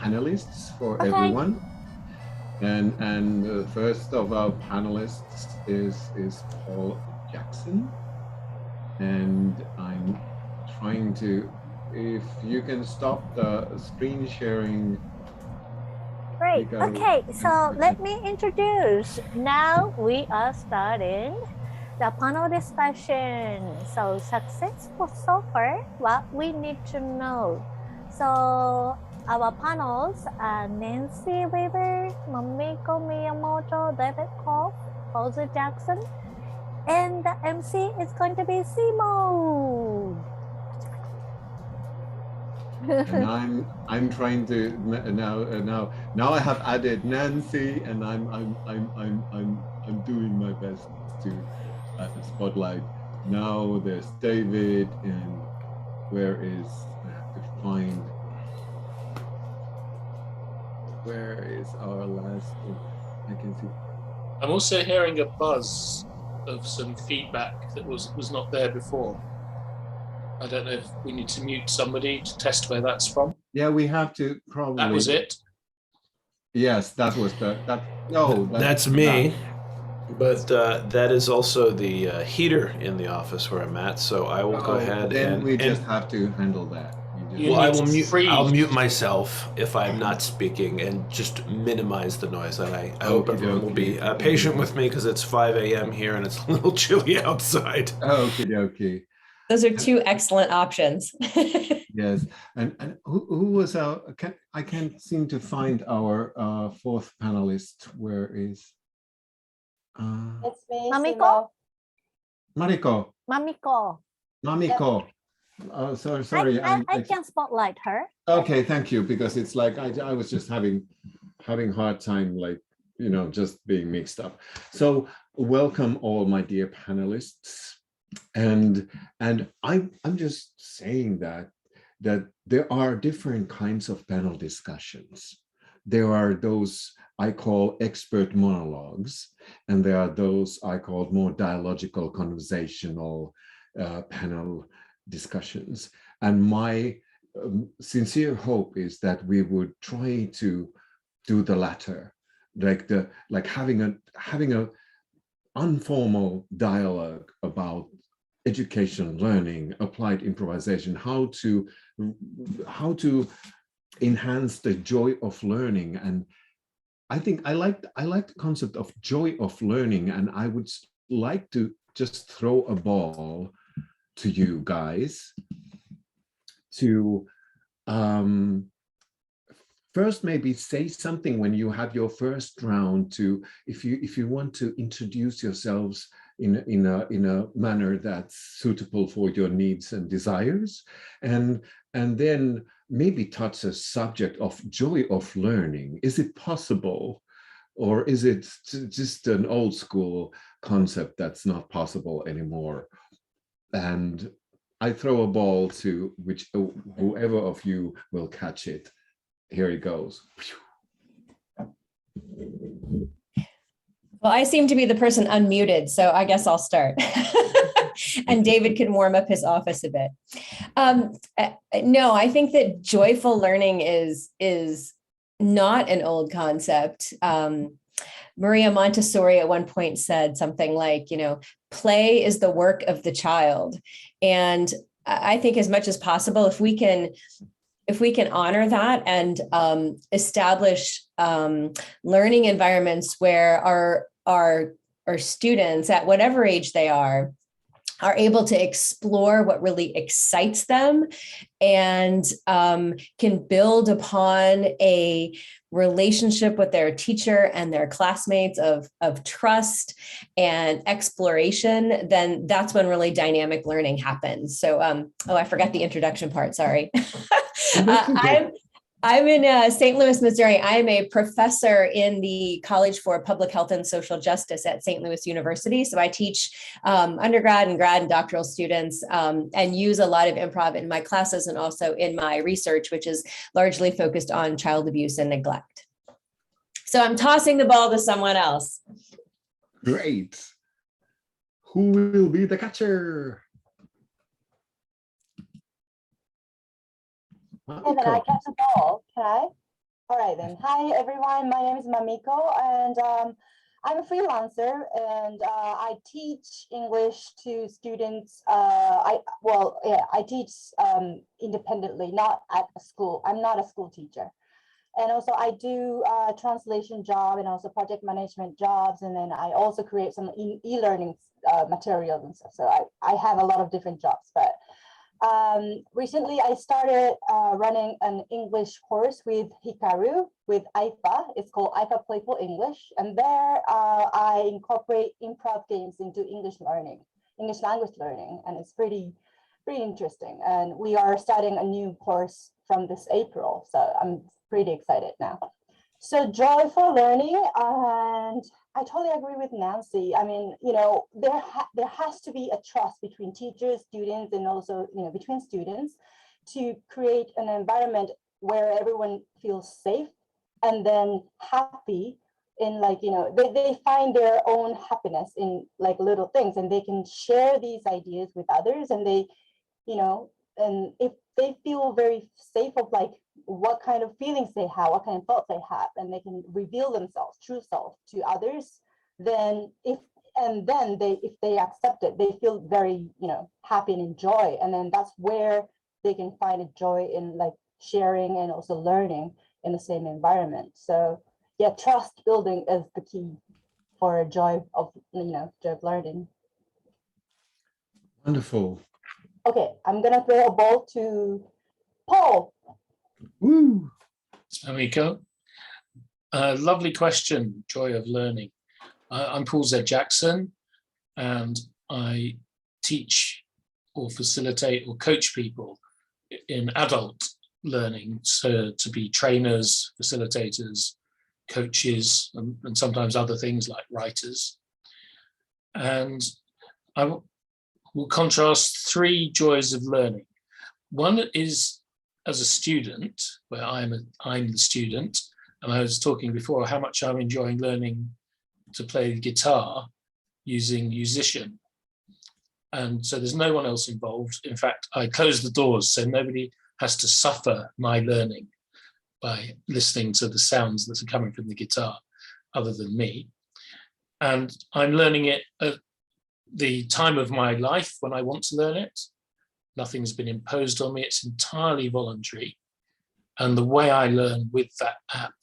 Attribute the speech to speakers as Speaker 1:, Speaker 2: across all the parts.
Speaker 1: panelists for
Speaker 2: Okay.
Speaker 1: everyone. And the first of our panelists is Paul Jackson. And I'm trying to, if you can stop the screen sharing.
Speaker 2: Great. Okay, so let me introduce. Now we are starting the panel discussion. So successful solver, what we need to know. So our panels are Nancy Weaver, Mamiko Miyamoto, David Koff, Jose Jackson, and the MC is going to be Simo.
Speaker 1: And I'm trying to now I have added Nancy, and I'm doing my best to spotlight. Now there's David, and where is, I have to find, where is our last, I can see.
Speaker 3: I'm also hearing a buzz of some feedback that was not there before. I don't know if we need to mute somebody to test where that's from.
Speaker 1: Yeah, we have to probably.
Speaker 3: That was it.
Speaker 1: Yes, that was
Speaker 4: that's me. But that is also the heater in the office where I'm at, so I will go ahead
Speaker 1: then
Speaker 4: and
Speaker 1: we just have to handle that.
Speaker 4: Well, I'll mute myself if I'm not speaking and just minimize the noise. And I hope everyone will be patient with me because it's 5 a.m. here and it's a little chilly outside.
Speaker 1: Okay.
Speaker 5: Those are two excellent options.
Speaker 1: Yes, and who was our? I can't seem to find our fourth panelist. Where is?
Speaker 2: It's me, Mamiko.
Speaker 1: Mamiko. Yep. Sorry.
Speaker 2: I can spotlight her.
Speaker 1: Okay, thank you. Because it's like I was just having hard time, like, just being mixed up. So welcome all my dear panelists. And I'm just saying that there are different kinds of panel discussions. There are those I call expert monologues, and there are those I call more dialogical, conversational panel discussions. And my sincere hope is that we would try to do the latter, like having a informal dialogue about education, learning, applied improvisation, how to enhance the joy of learning. And I think I like the concept of joy of learning, and I would like to just throw a ball to you guys to first maybe say something when you have your first round, to if you want to introduce yourselves in a manner that's suitable for your needs and desires, and then maybe touch a subject of joy of learning. Is it possible, or is it just an old school concept that's not possible anymore? And I throw a ball to whoever of you will catch it. Here it goes.
Speaker 5: Well, I seem to be the person unmuted, so I guess I'll start. And David can warm up his office a bit. No, I think that joyful learning is not an old concept. Maria Montessori at one point said something like, play is the work of the child. And I think as much as possible, if we can honor that and establish learning environments where our students, at whatever age they are able to explore what really excites them and can build upon a relationship with their teacher and their classmates of trust and exploration, then that's when really dynamic learning happens. So, I forgot the introduction part, sorry. I'm in St. Louis, Missouri. I am a professor in the College for Public Health and Social Justice at St. Louis University. So I teach undergrad and grad and doctoral students and use a lot of improv in my classes and also in my research, which is largely focused on child abuse and neglect. So I'm tossing the ball to someone else.
Speaker 1: Great. Who will be the catcher?
Speaker 2: Can I catch the ball? Can I?
Speaker 6: All right then. Hi everyone, my name is Mamiko, and I'm a freelancer, and I teach English to students. I teach independently, not at a school. I'm not a school teacher. And also I do translation job and also project management jobs. And then I also create some e-learning materials and stuff. So I have a lot of different jobs, but recently I started running an English course with Hikaru, with IFA. It's called IFA Playful English. And there I incorporate improv games into English language learning. And it's pretty interesting. And we are starting a new course from this April. So I'm pretty excited now. So joyful learning, and I totally agree with Nancy. I mean, there has to be a trust between teachers, students, and also, between students to create an environment where everyone feels safe and then happy in they find their own happiness in like little things, and they can share these ideas with others, and they, and if they feel very safe of like what kind of feelings they have, what kind of thoughts they have, and they can reveal themselves, true self to others, then if they accept it, they feel very, happy and enjoy. And then that's where they can find a joy in like sharing and also learning in the same environment. So yeah, trust building is the key for joy of learning.
Speaker 1: Wonderful.
Speaker 6: Okay, I'm gonna throw a ball to Paul.
Speaker 1: Woo.
Speaker 3: Mamiko. Lovely question, joy of learning. I'm Paul Z. Jackson, and I teach or facilitate or coach people in adult learning, so to be trainers, facilitators, coaches, and sometimes other things like writers. And I will contrast three joys of learning. One is as a student, where I'm the student, and I was talking before how much I'm enjoying learning to play the guitar using Musician. And so there's no one else involved. In fact, I close the doors so nobody has to suffer my learning by listening to the sounds that are coming from the guitar other than me. And I'm learning it at the time of my life when I want to learn it. Nothing's been imposed on me. It's entirely voluntary. And the way I learn with that app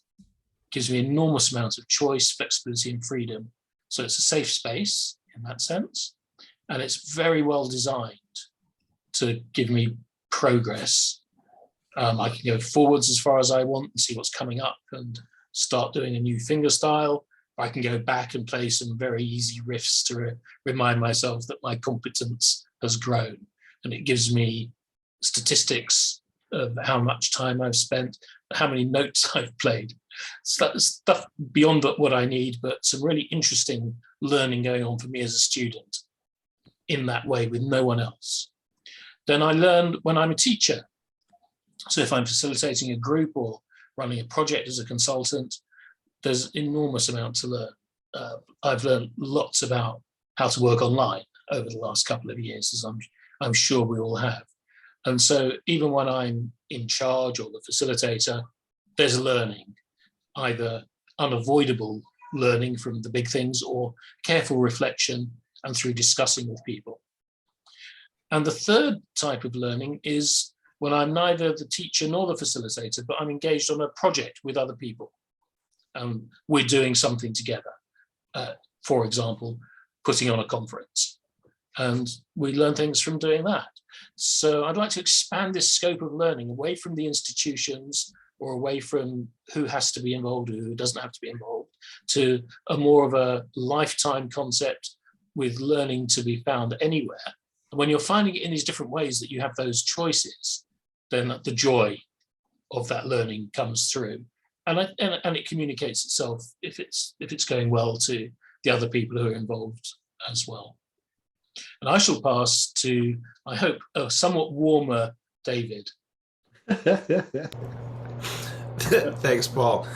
Speaker 3: gives me enormous amounts of choice, flexibility, and freedom. So it's a safe space in that sense. And it's very well designed to give me progress. I can go forwards as far as I want and see what's coming up and start doing a new finger style. I can go back and play some very easy riffs to remind myself that my competence has grown. And it gives me statistics of how much time I've spent, how many notes I've played, stuff beyond what I need, but some really interesting learning going on for me as a student in that way with no one else. Then I learned when I'm a teacher. So if I'm facilitating a group or running a project as a consultant, there's enormous amount to learn. I've learned lots about how to work online over the last couple of years, as I'm sure we all have. And so even when I'm in charge or the facilitator, there's learning, either unavoidable learning from the big things or careful reflection and through discussing with people. And the third type of learning is when I'm neither the teacher nor the facilitator, but I'm engaged on a project with other people. We're doing something together. For example, putting on a conference. And we learn things from doing that. So I'd like to expand this scope of learning away from the institutions or away from who has to be involved or who doesn't have to be involved, to a more of a lifetime concept with learning to be found anywhere. And when you're finding it in these different ways that you have those choices, then the joy of that learning comes through. And it communicates itself if it's going well to the other people who are involved as well. And I shall pass to, I hope, a somewhat warmer David.
Speaker 4: Thanks, Paul.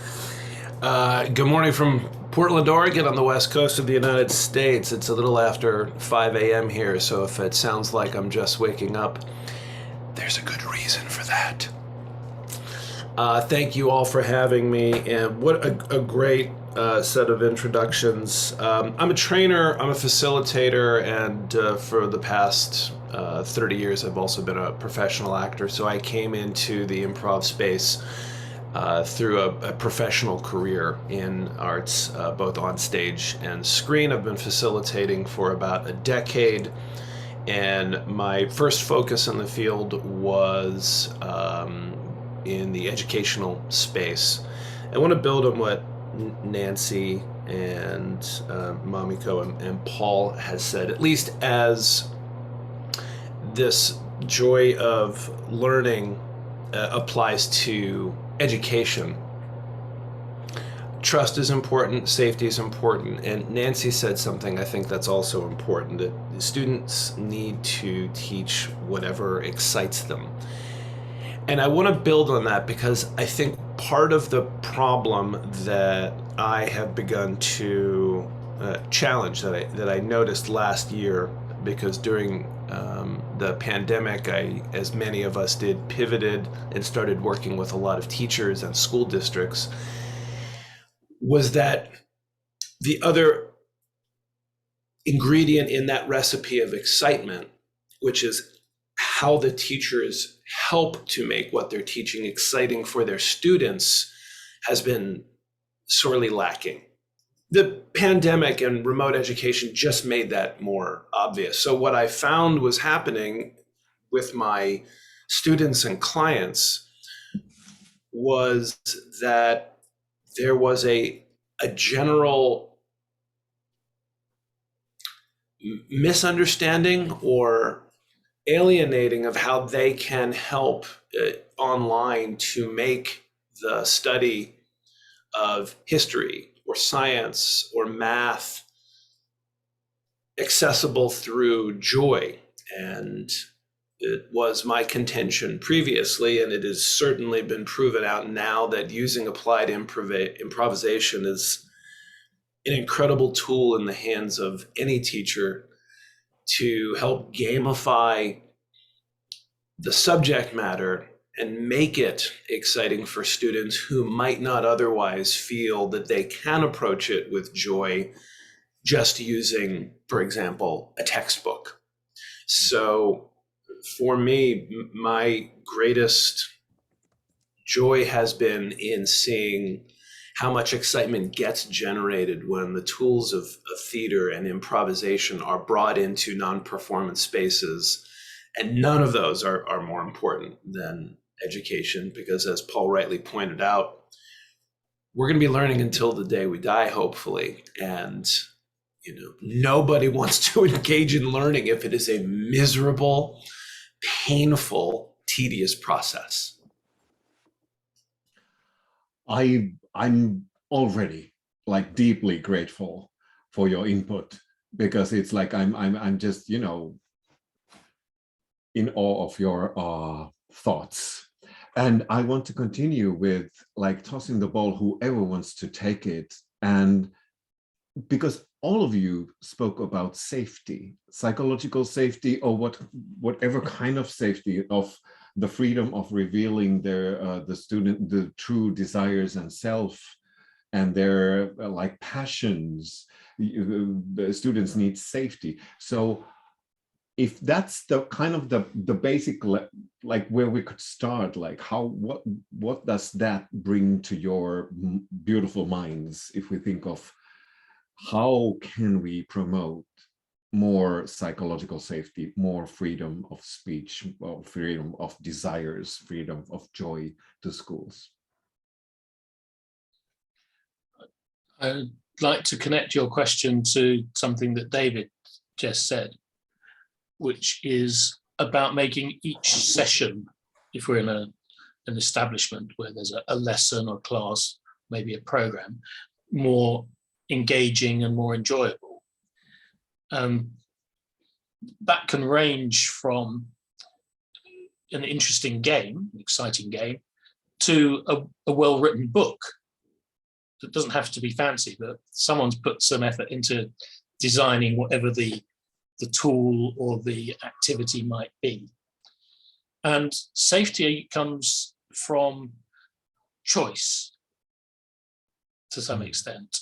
Speaker 4: Good morning from Portland, Oregon on the west coast of the United States. It's a little after 5 a.m. here, so if it sounds like I'm just waking up, there's a good reason for that. Thank you all for having me, and what a great set of introductions. I'm a trainer, I'm a facilitator, and for the past 30 years I've also been a professional actor, so I came into the improv space through a professional career in arts, both on stage and screen. I've been facilitating for about a decade, and my first focus in the field was in the educational space. I want to build on what Nancy and Mamiko and Paul has said, at least as this joy of learning applies to education. Trust is important, safety is important, and Nancy said something I think that's also important, that students need to teach whatever excites them. And I want to build on that because I think part of the problem that I have begun to challenge, that I noticed last year, because during the pandemic, as many of us did, pivoted and started working with a lot of teachers and school districts, was that the other ingredient in that recipe of excitement, which is how the teachers help to make what they're teaching exciting for their students, has been sorely lacking. The pandemic and remote education just made that more obvious. So what I found was happening with my students and clients was that there was a general misunderstanding or alienating of how they can help online to make the study of history or science or math accessible through joy. And it was my contention previously, and it has certainly been proven out now, that using applied improvisation is an incredible tool in the hands of any teacher to help gamify the subject matter and make it exciting for students who might not otherwise feel that they can approach it with joy just using, for example, a textbook. So for me, my greatest joy has been in seeing how much excitement gets generated when the tools of theater and improvisation are brought into non-performance spaces. And none of those are more important than education, because as Paul rightly pointed out, we're going to be learning until the day we die, hopefully. And nobody wants to engage in learning if it is a miserable, painful, tedious process.
Speaker 1: I'm already deeply grateful for your input, because it's like I'm just in awe of your thoughts. And I want to continue with tossing the ball, whoever wants to take it. And because all of you spoke about safety, psychological safety, or whatever kind of safety, of the freedom of revealing the true desires and self, and their passions. The students need safety. So if that's the kind of the basic, where we could start, what does that bring to your beautiful minds, if we think of how can we promote more psychological safety, more freedom of speech, freedom of desires, freedom of joy to schools?
Speaker 3: I'd like to connect your question to something that David just said, which is about making each session, if we're in an establishment where there's a lesson or class, maybe a program, more engaging and more enjoyable. That can range from an interesting game, an exciting game, to a well-written book. It doesn't have to be fancy, but someone's put some effort into designing whatever the tool or the activity might be. And safety comes from choice to some extent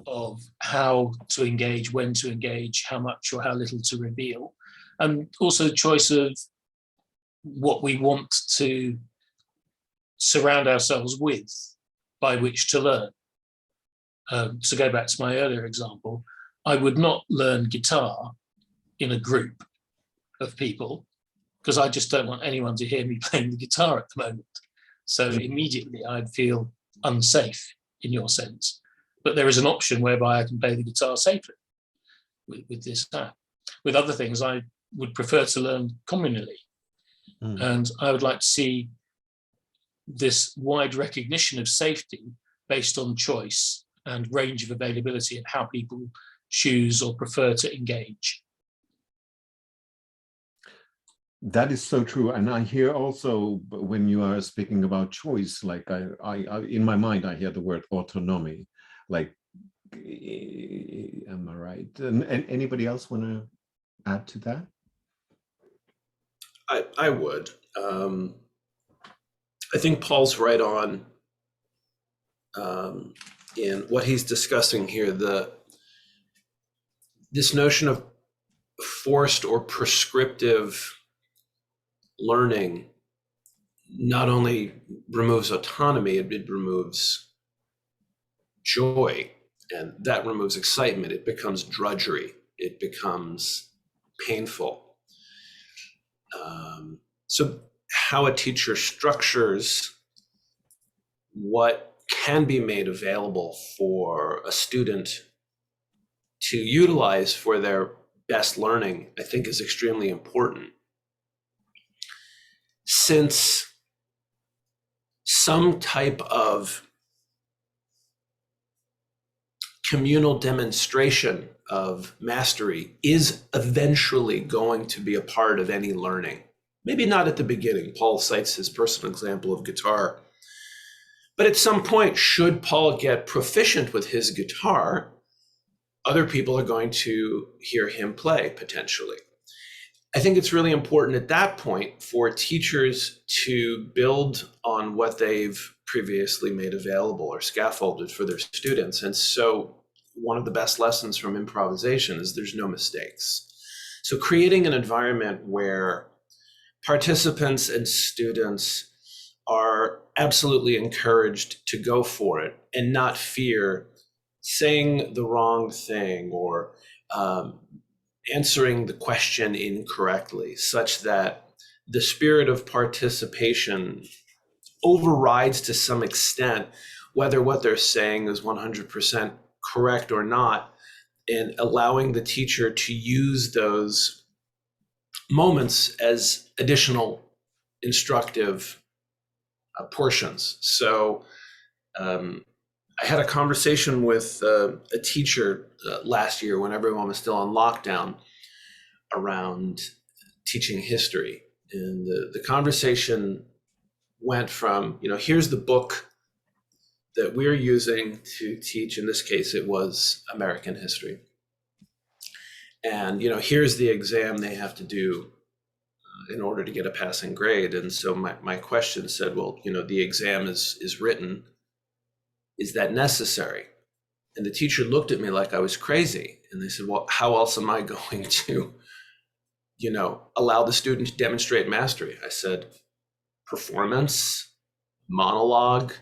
Speaker 3: of how to engage, when to engage, how much or how little to reveal, and also the choice of what we want to surround ourselves with by which to learn. To go back to my earlier example, I would not learn guitar in a group of people because I just don't want anyone to hear me playing the guitar at the moment. So immediately I'd feel unsafe in your sense. But there is an option whereby I can play the guitar safely with this app. With other things, I would prefer to learn communally. And I would like to see this wide recognition of safety based on choice and range of availability and how people choose or prefer to engage.
Speaker 1: That is so true. And I hear also when you are speaking about choice, like I in my mind, I hear the word autonomy. Like, am I right? And anybody else want to add to that?
Speaker 4: I would. I think Paul's right on in what he's discussing here. This notion of forced or prescriptive learning not only removes autonomy, it removes joy, and that removes excitement. It becomes drudgery. It becomes painful. So how a teacher structures what can be made available for a student to utilize for their best learning, I think, is extremely important. Since some type of communal demonstration of mastery is eventually going to be a part of any learning. Maybe not at the beginning. Paul cites his personal example of guitar. But at some point, should Paul get proficient with his guitar, other people are going to hear him play, potentially. I think it's really important at that point for teachers to build on what they've previously made available or scaffolded for their students. And so one of the best lessons from improvisation is there's no mistakes. So creating an environment where participants and students are absolutely encouraged to go for it and not fear saying the wrong thing or answering the question incorrectly, such that the spirit of participation overrides to some extent whether what they're saying is 100% correct or not, and allowing the teacher to use those moments as additional instructive portions. So I had a conversation with a teacher last year when everyone was still on lockdown around teaching history. And the conversation went from, here's the book that we're using to teach. In this case, it was American history. And, here's the exam they have to do in order to get a passing grade. And so my question said, well, the exam is written. Is that necessary? And the teacher looked at me like I was crazy. And they said, well, how else am I going to, allow the student to demonstrate mastery? I said, performance, monologue,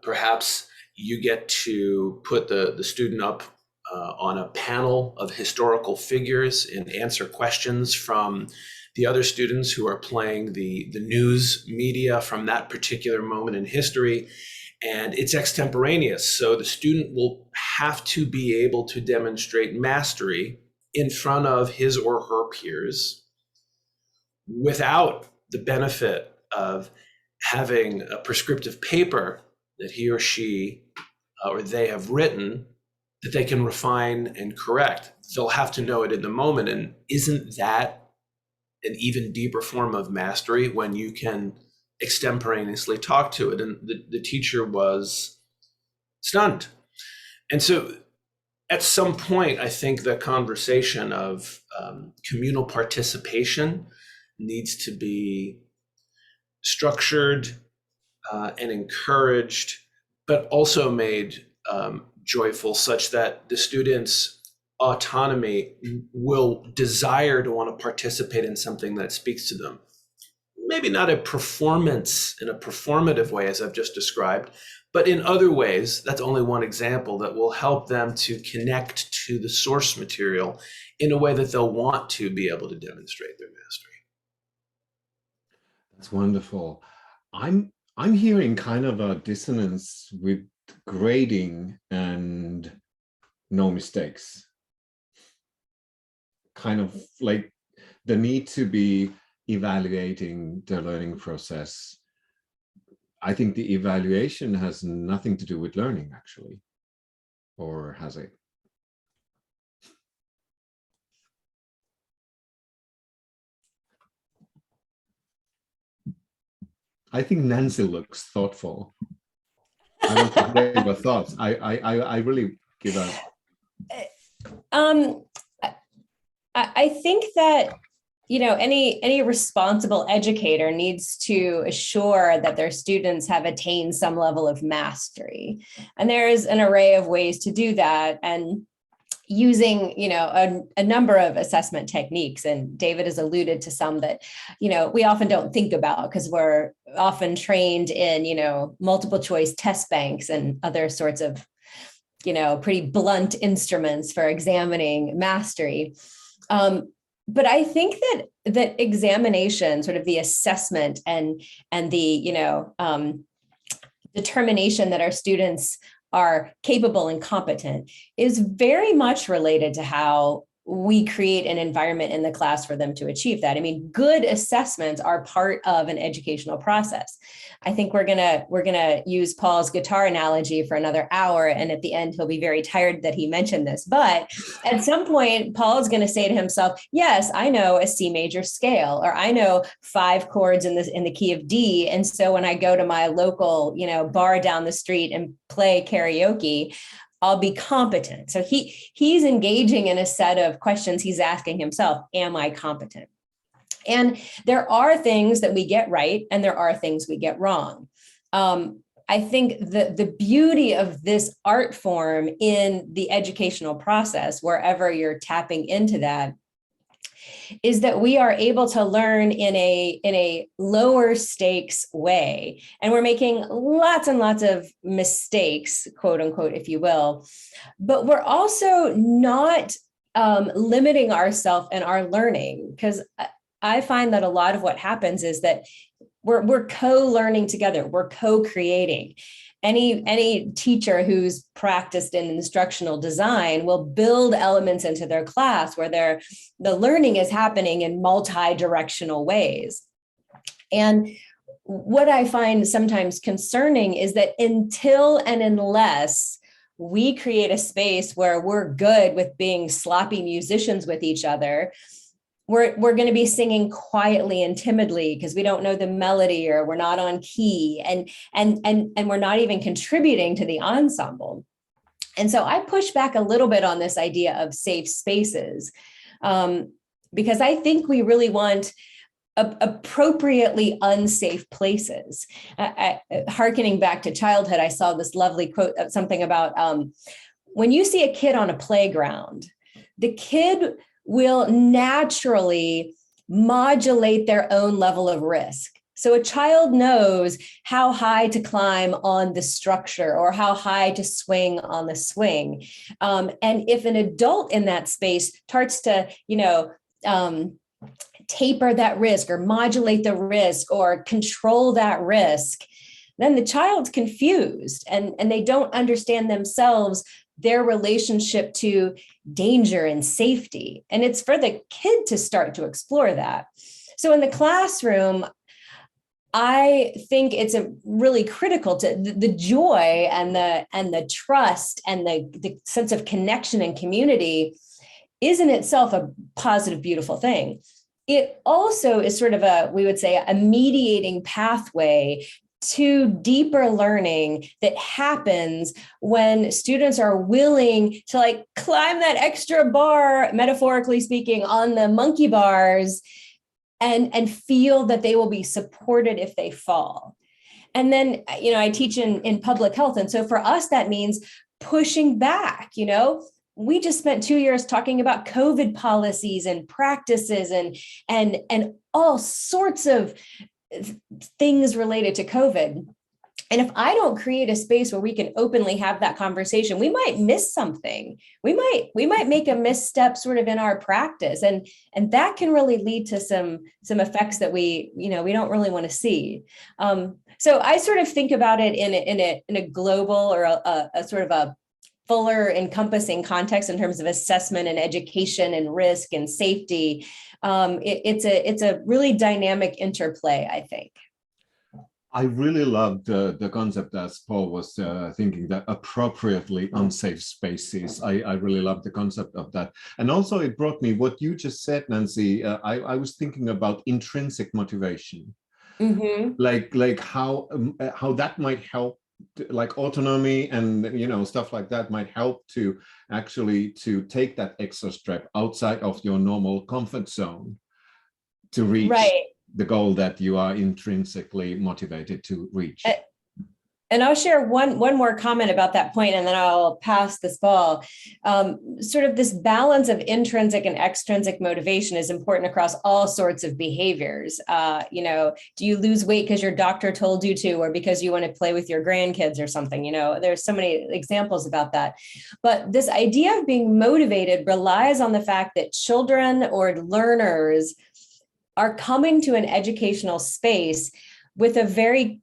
Speaker 4: perhaps you get to put the student up on a panel of historical figures and answer questions from the other students who are playing the news media from that particular moment in history. And it's extemporaneous. So the student will have to be able to demonstrate mastery in front of his or her peers without the benefit of having a prescriptive paper that he or she or they have written that they can refine and correct. They'll have to know it in the moment. And isn't that an even deeper form of mastery when you can extemporaneously talk to it? And the teacher was stunned. And so at some point, I think the conversation of communal participation needs to be structured, and encouraged, but also made joyful, such that the students' autonomy will desire to want to participate in something that speaks to them. Maybe not a performance in a performative way, as I've just described, but in other ways. That's only one example that will help them to connect to the source material in a way that they'll want to be able to demonstrate their mastery.
Speaker 1: That's wonderful. I'm hearing kind of a dissonance with grading and no mistakes. Kind of like the need to be evaluating the learning process. I think the evaluation has nothing to do with learning, actually. Or has it? I think Nancy looks thoughtful. I want to hear your thoughts. I really give a.
Speaker 5: I think that, you know, any responsible educator needs to assure that their students have attained some level of mastery. And there's an array of ways to do that, and using, you know, a number of assessment techniques. And David has alluded to some that, you know, we often don't think about because we're often trained in, you know, multiple choice test banks and other sorts of, you know, pretty blunt instruments for examining mastery. But I think that examination, sort of the assessment and the, you know, determination that our students are capable and competent is very much related to how we create an environment in the class for them to achieve that. I mean, good assessments are part of an educational process. I think we're gonna use Paul's guitar analogy for another hour, and at the end he'll be very tired that he mentioned this. But at some point, Paul's going to say to himself, "Yes, I know a C major scale, or I know 5 chords in the key of D, and so when I go to my local, you know, bar down the street and play karaoke, I'll be competent." So he's engaging in a set of questions. He's asking himself, am I competent? And there are things that we get right, and there are things we get wrong. I think the beauty of this art form in the educational process, wherever you're tapping into that, is that we are able to learn in a lower stakes way. And we're making lots and lots of mistakes, quote unquote, if you will, but we're also not limiting ourselves in our learning, because I find that a lot of what happens is that we're co-learning together, we're co-creating. Any teacher who's practiced in instructional design will build elements into their class where the learning is happening in multi-directional ways. And what I find sometimes concerning is that until and unless we create a space where we're good with being sloppy musicians with each other, we're going to be singing quietly and timidly because we don't know the melody, or we're not on key, and we're not even contributing to the ensemble. And so I push back a little bit on this idea of safe spaces, because I think we really want appropriately unsafe places. Hearkening back to childhood, I saw this lovely quote, something about when you see a kid on a playground, the kid will naturally modulate their own level of risk. So a child knows how high to climb on the structure or how high to swing on the swing. And if an adult in that space starts to, taper that risk or modulate the risk or control that risk, then the child's confused and they don't understand themselves, their relationship to danger and safety. And it's for the kid to start to explore that. So in the classroom, I think it's really critical to the joy and the trust and the sense of connection and community is in itself a positive, beautiful thing. It also is sort of we would say, a mediating pathway to deeper learning that happens when students are willing to climb that extra bar, metaphorically speaking, on the monkey bars and feel that they will be supported if they fall. And then, I teach in public health. And so for us, that means pushing back, we just spent 2 years talking about COVID policies and practices and all sorts of things related to COVID. And if I don't create a space where we can openly have that conversation, we might miss something. We might make a misstep sort of in our practice. And that can really lead to some effects that we don't really want to see. So I sort of think about it in a global or a sort of a fuller encompassing context in terms of assessment and education and risk and safety. It's a really dynamic interplay, I think.
Speaker 1: I really loved the concept, as Paul was thinking, that appropriately unsafe spaces. I really love the concept of that. And also it brought me what you just said, Nancy. I was thinking about intrinsic motivation, like how that might help, like autonomy and stuff like that might help to actually to take that extra step outside of your normal comfort zone to reach the goal that you are intrinsically motivated to reach.
Speaker 5: And I'll share one more comment about that point, and then I'll pass this ball. Sort of this balance of intrinsic and extrinsic motivation is important across all sorts of behaviors. Do you lose weight because your doctor told you to, or because you want to play with your grandkids or something? There's so many examples about that. But this idea of being motivated relies on the fact that children or learners are coming to an educational space with a very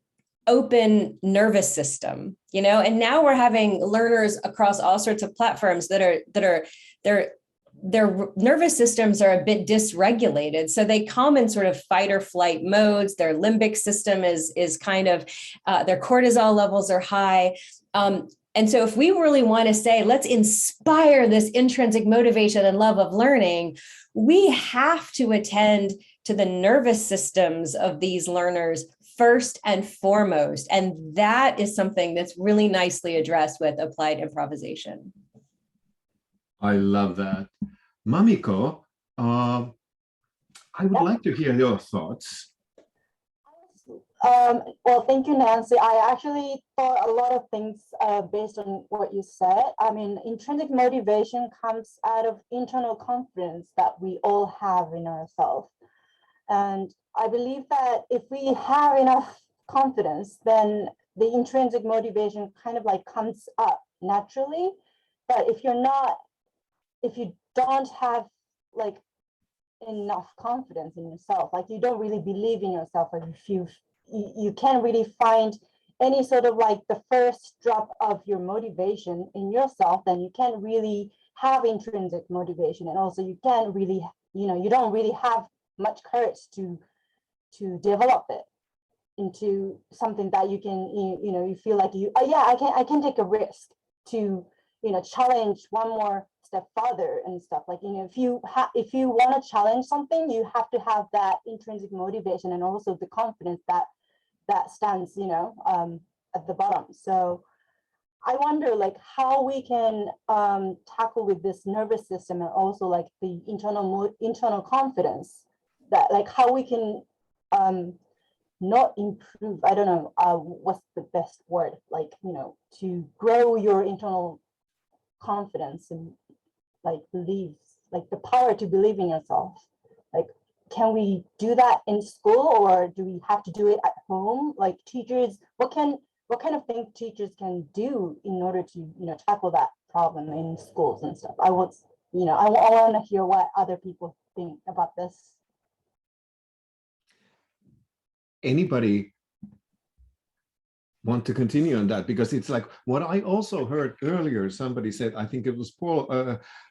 Speaker 5: open nervous system, and now we're having learners across all sorts of platforms that are their nervous systems are a bit dysregulated. So they come in sort of fight or flight modes. Their limbic system is kind of, their cortisol levels are high. And so if we really want to say, let's inspire this intrinsic motivation and love of learning, we have to attend to the nervous systems of these learners first and foremost. And that is something that's really nicely addressed with applied improvisation.
Speaker 1: I love that. Mamiko, I would like to hear your thoughts.
Speaker 6: Well, thank you, Nancy. I actually thought a lot of things based on what you said. I mean, intrinsic motivation comes out of internal confidence that we all have in ourselves. And I believe that if we have enough confidence, then the intrinsic motivation kind of like comes up naturally. But if you don't have like enough confidence in yourself, like you don't really believe in yourself, like you can't really find any sort of like the first drop of your motivation in yourself, then you can't really have intrinsic motivation. And also you can't really, you don't really have much courage to develop it into something that you can, you feel like I can take a risk to, challenge one more step further and stuff. Like, if you want to challenge something, you have to have that intrinsic motivation and also the confidence that stands, at the bottom. So I wonder like how we can tackle with this nervous system and also like the internal confidence, that like how we can not improve, I don't know what's the best word, like, to grow your internal confidence and like beliefs, like the power to believe in yourself. Like, can we do that in school, or do we have to do it at home? Like teachers, what kind of things teachers can do in order to, tackle that problem in schools and stuff? I want to hear what other people think about this.
Speaker 1: Anybody want to continue on that? Because it's like what I also heard earlier, somebody said, I think it was Paul,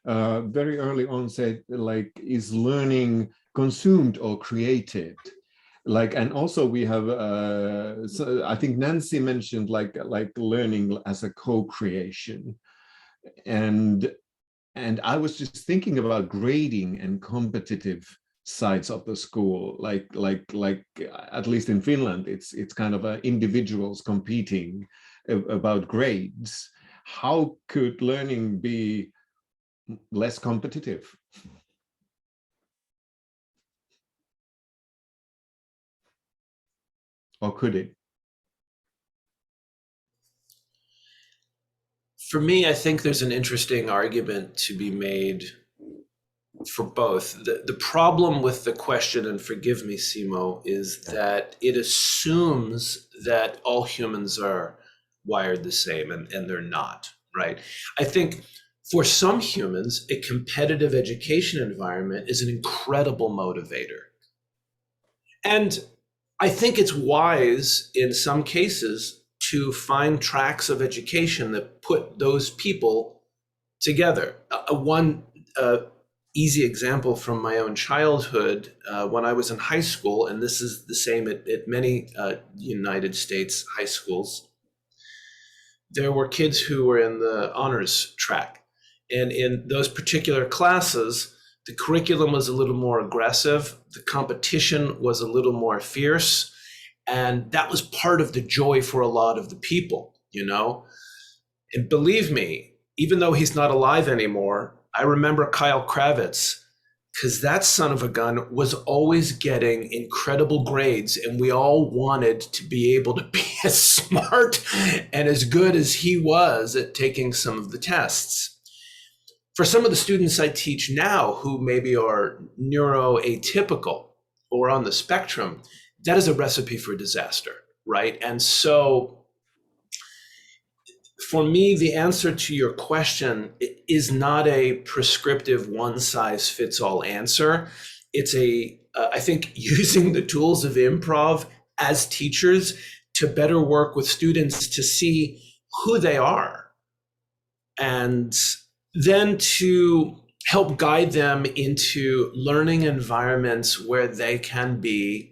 Speaker 1: very early on said, like, is learning consumed or created? Like, and also we have, so I think Nancy mentioned like learning as a co-creation. And I was just thinking about grading and competitive sides of the school, like at least in Finland, it's kind of individuals competing about grades. How could learning be less competitive? Or could it?
Speaker 4: For me, I think there's an interesting argument to be made for both. The problem with the question, and forgive me, Simo, is that it assumes that all humans are wired the same, and they're not, right? I think for some humans, a competitive education environment is an incredible motivator. And I think it's wise in some cases to find tracks of education that put those people together. One easy example from my own childhood, when I was in high school, and this is the same at many United States high schools, there were kids who were in the honors track. And in those particular classes, the curriculum was a little more aggressive, the competition was a little more fierce, and that was part of the joy for a lot of the people, you know? And believe me, even though he's not alive anymore, I remember Kyle Kravitz, because that son of a gun was always getting incredible grades, and we all wanted to be able to be as smart and as good as he was at taking some of the tests. For some of the students I teach now who maybe are neuroatypical or on the spectrum, that is a recipe for disaster, right? And so for me, the answer to your question is not a prescriptive one-size-fits-all answer. It's I think, using the tools of improv as teachers to better work with students to see who they are, and then to help guide them into learning environments where they can be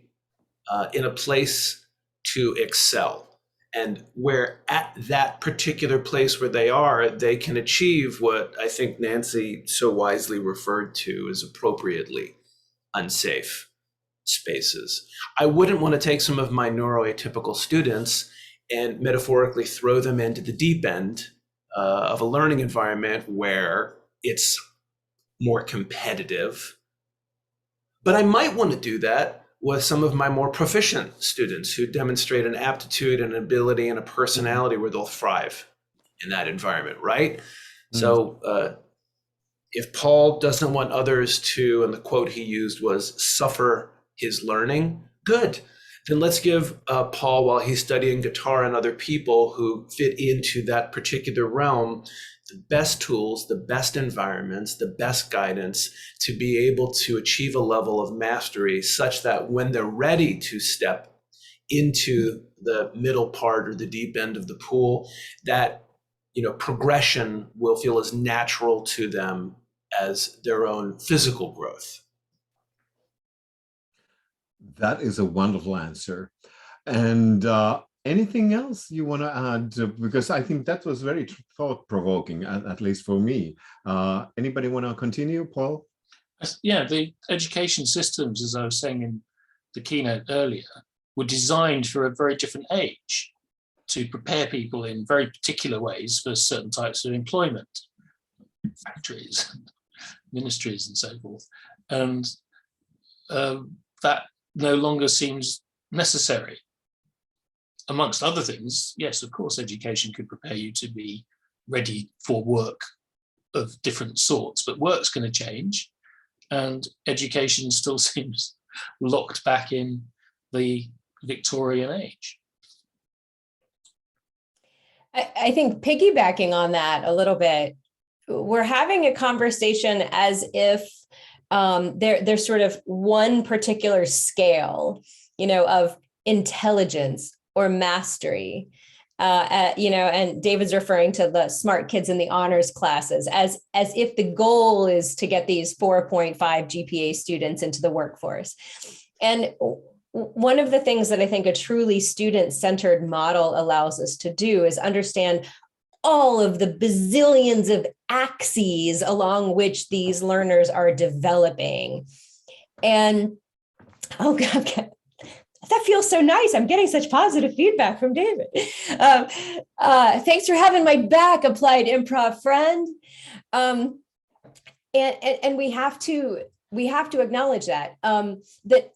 Speaker 4: in a place to excel. And where at that particular place where they are, they can achieve what I think Nancy so wisely referred to as appropriately unsafe spaces. I wouldn't want to take some of my neuroatypical students and metaphorically throw them into the deep end of a learning environment where it's more competitive. But I might want to do that with some of my more proficient students who demonstrate an aptitude and an ability and a personality where they'll thrive in that environment, right? Mm-hmm. So if Paul doesn't want others to, and the quote he used was, suffer his learning, good. Then let's give Paul, while he's studying guitar, and other people who fit into that particular realm, the best tools, the best environments, the best guidance to be able to achieve a level of mastery such that when they're ready to step into the middle part or the deep end of the pool, that, you know, progression will feel as natural to them as their own physical growth.
Speaker 1: That is a wonderful answer. And anything else you want to add? Because I think that was very thought-provoking, at least for me. Anybody want to continue, Paul?
Speaker 3: Yeah, the education systems, as I was saying in the keynote earlier, were designed for a very different age to prepare people in very particular ways for certain types of employment, factories, ministries, and so forth. And that no longer seems necessary. Amongst other things, yes, of course, education could prepare you to be ready for work of different sorts, but work's going to change, and education still seems locked back in the Victorian age.
Speaker 5: I think piggybacking on that a little bit, we're having a conversation as if there's sort of one particular scale, you know, of intelligence or mastery, you know, and David's referring to the smart kids in the honors classes as if the goal is to get these 4.5 GPA students into the workforce. And one of the things that I think a truly student-centered model allows us to do is understand all of the bazillions of axes along which these learners are developing. And, oh God, that feels so nice. I'm getting such positive feedback from David. Thanks for having my back, applied improv friend. And we have to acknowledge that, that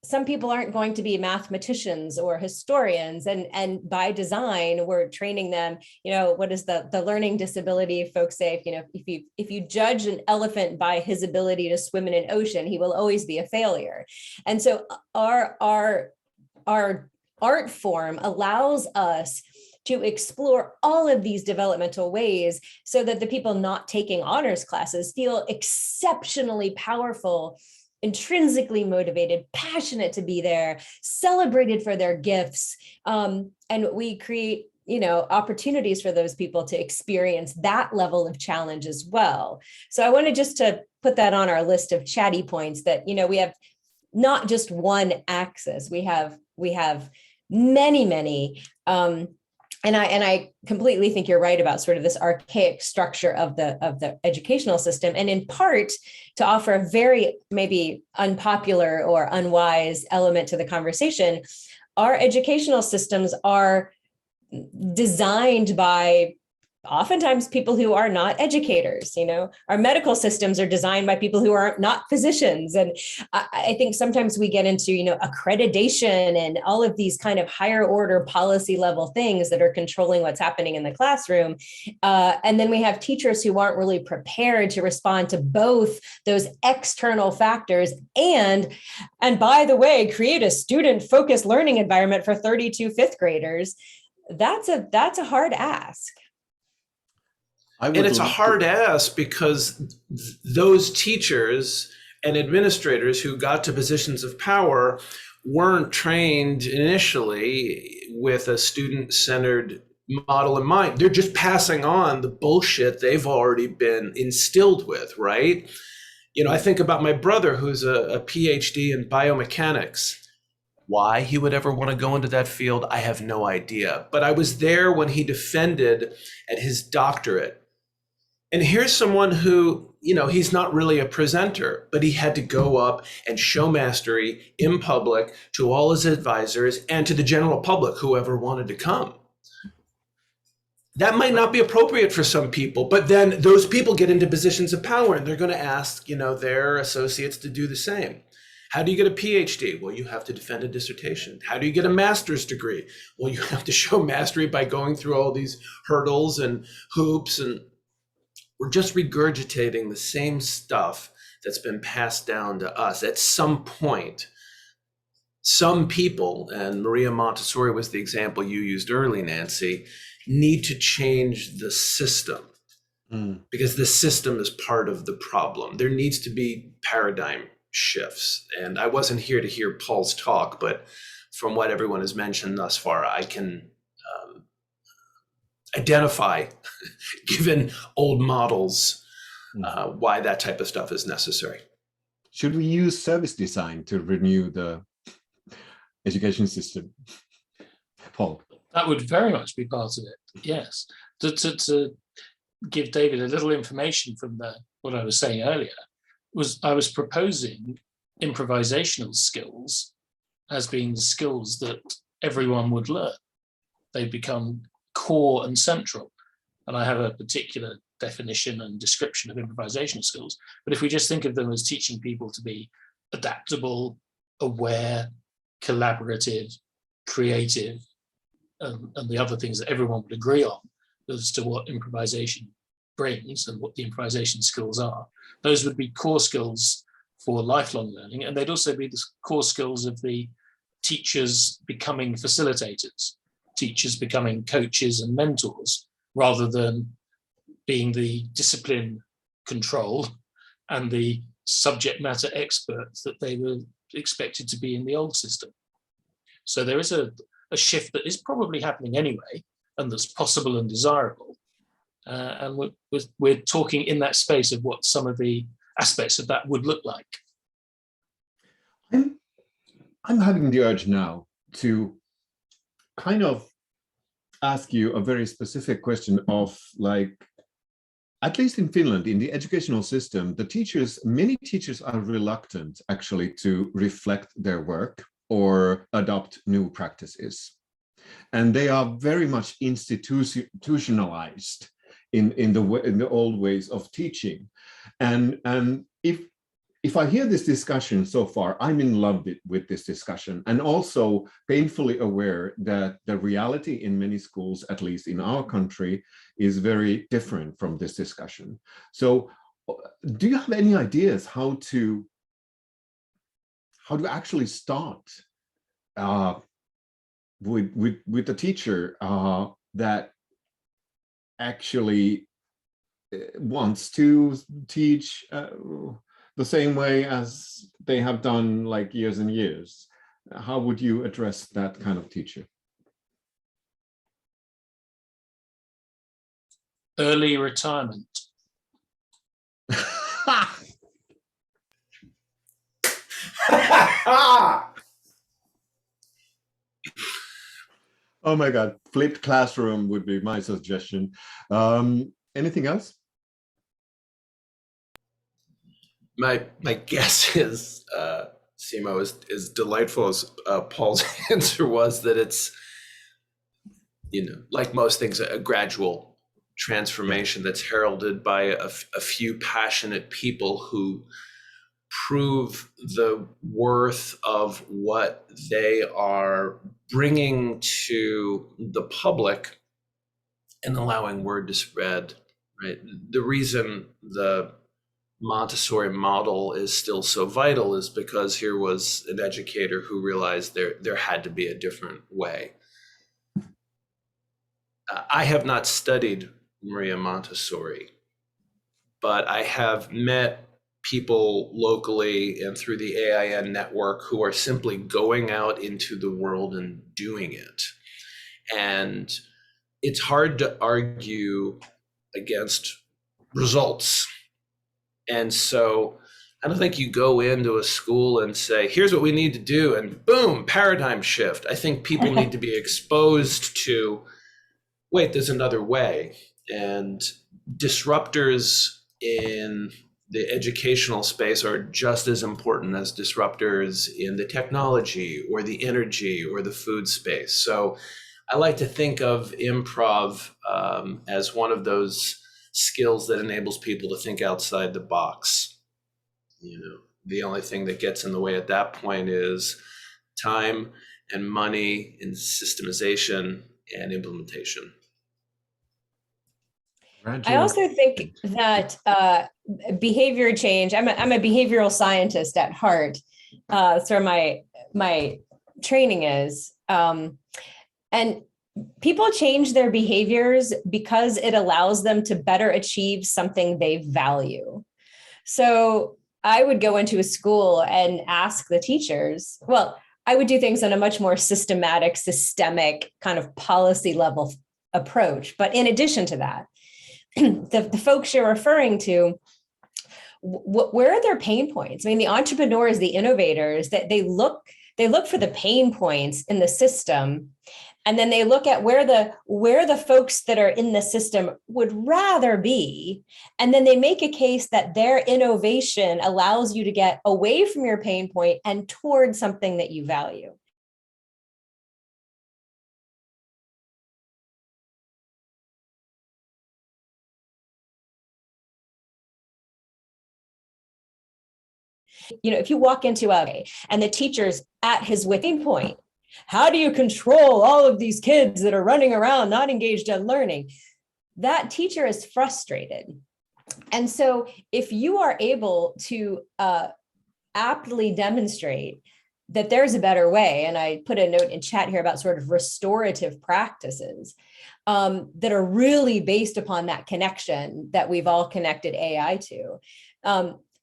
Speaker 5: some people aren't going to be mathematicians or historians, and by design, we're training them. What is the learning disability folks say? If you judge an elephant by his ability to swim in an ocean, he will always be a failure. And so our art form allows us to explore all of these developmental ways so that the people not taking honors classes feel exceptionally powerful, intrinsically motivated, passionate to be there, celebrated for their gifts. And we create, opportunities for those people to experience that level of challenge as well. So I wanted just to put that on our list of chatty points that, we have not just one axis, we have many. And I completely think you're right about sort of this archaic structure of the educational system, and in part to offer a very maybe unpopular or unwise element to the conversation. Our educational systems are designed by oftentimes people who are not educators. Our medical systems are designed by people who are not physicians. And I think sometimes we get into, accreditation and all of these kind of higher order policy level things that are controlling what's happening in the classroom. And then we have teachers who aren't really prepared to respond to both those external factors and by the way, create a student-focused learning environment for 32 fifth graders. That's a hard ask.
Speaker 4: And it's a hard ask because those teachers and administrators who got to positions of power weren't trained initially with a student-centered model in mind. They're just passing on the bullshit they've already been instilled with, right? I think about my brother who's a PhD in biomechanics. Why he would ever want to go into that field, I have no idea. But I was there when he defended at his doctorate. And here's someone who, he's not really a presenter, but he had to go up and show mastery in public to all his advisors and to the general public, whoever wanted to come. That might not be appropriate for some people, but then those people get into positions of power and they're going to ask, their associates to do the same. How do you get a PhD? Well, you have to defend a dissertation. How do you get a master's degree? Well, you have to show mastery by going through all these hurdles and hoops, and we're just regurgitating the same stuff that's been passed down to us. At some point, some people, and Maria Montessori was the example you used early, Nancy, need to change the system because the system is part of the problem. There needs to be paradigm shifts. And I wasn't here to hear Paul's talk, but from what everyone has mentioned thus far, I can identify, given old models, why that type of stuff is necessary.
Speaker 1: Should we use service design to renew the education system? Paul?
Speaker 3: That would very much be part of it, yes. To give David a little information from what I was saying earlier, I was proposing improvisational skills as being the skills that everyone would learn. They become core and central. And I have a particular definition and description of improvisational skills. But if we just think of them as teaching people to be adaptable, aware, collaborative, creative, and the other things that everyone would agree on as to what improvisation brings and what the improvisation skills are, those would be core skills for lifelong learning. And they'd also be the core skills of the teachers becoming facilitators, teachers becoming coaches and mentors, rather than being the discipline control and the subject matter experts that they were expected to be in the old system. So there is a shift that is probably happening anyway, and that's possible and desirable. And we're talking in that space of what some of the aspects of that would look like.
Speaker 1: I'm having the urge now to kind of ask you a very specific question of, like, at least in Finland, in the educational system, many teachers are reluctant actually to reflect their work or adopt new practices. And they are very much institutionalized in the old ways of teaching. And if if I hear this discussion so far, I'm in love with this discussion, and also painfully aware that the reality in many schools, at least in our country, is very different from this discussion. So do you have any ideas how to actually start with the teacher that actually wants to teach the same way as they have done like years and years? How would you address that kind of teacher?
Speaker 3: Early retirement.
Speaker 1: Oh my God, flipped classroom would be my suggestion. Anything else?
Speaker 4: My guess is, Simo, is delightful as Paul's answer was, that it's, like most things, a gradual transformation that's heralded by a few passionate people who prove the worth of what they are bringing to the public and allowing word to spread, right? The reason the Montessori model is still so vital is because here was an educator who realized there had to be a different way. I have not studied Maria Montessori, but I have met people locally and through the AIN network who are simply going out into the world and doing it. And it's hard to argue against results. And so I don't think you go into a school and say, here's what we need to do, and boom, paradigm shift. I think people need to be exposed to, wait, there's another way. And disruptors in the educational space are just as important as disruptors in the technology or the energy or the food space. So I like to think of improv as one of those skills that enables people to think outside the box. The only thing that gets in the way at that point is time and money and systemization and implementation.
Speaker 5: I also think that behavior change, I'm a behavioral scientist at heart. That's where my training is. And people change their behaviors because it allows them to better achieve something they value. So I would go into a school and ask the teachers, well, I would do things on a much more systematic, systemic kind of policy level approach. But in addition to that, the folks you're referring to, where are their pain points? I mean, the entrepreneurs, the innovators, that they look for the pain points in the system, and then they look at where the folks that are in the system would rather be, and then they make a case that their innovation allows you to get away from your pain point and towards something that you value. If you walk into and the teacher's at his whipping point, how do you control all of these kids that are running around, not engaged in learning? That teacher is frustrated. And so if you are able to aptly demonstrate that there's a better way, and I put a note in chat here about sort of restorative practices that are really based upon that connection that we've all connected AI to,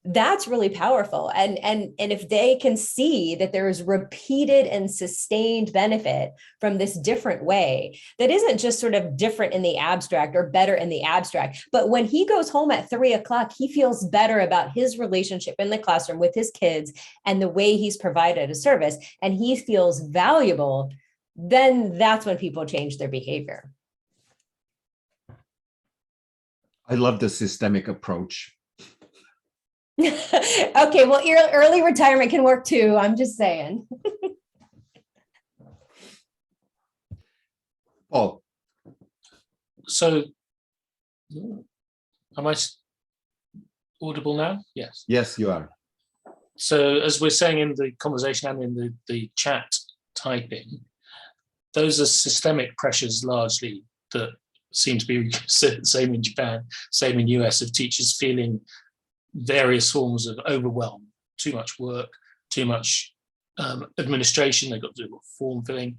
Speaker 5: that's really powerful. And if they can see that there's repeated and sustained benefit from this different way, that isn't just sort of different in the abstract or better in the abstract, but when he goes home at 3 o'clock, he feels better about his relationship in the classroom with his kids and the way he's provided a service, and he feels valuable, then that's when people change their behavior.
Speaker 1: I love the systemic approach.
Speaker 5: Okay, well, early retirement can work too. I'm just saying.
Speaker 1: Paul.
Speaker 3: So, am I audible now? Yes.
Speaker 1: Yes, you are.
Speaker 3: So as we're saying in the conversation and in the chat typing, those are systemic pressures largely that seem to be same in Japan, same in US, of teachers feeling various forms of overwhelm, too much work, too much administration, they've got to do form filling,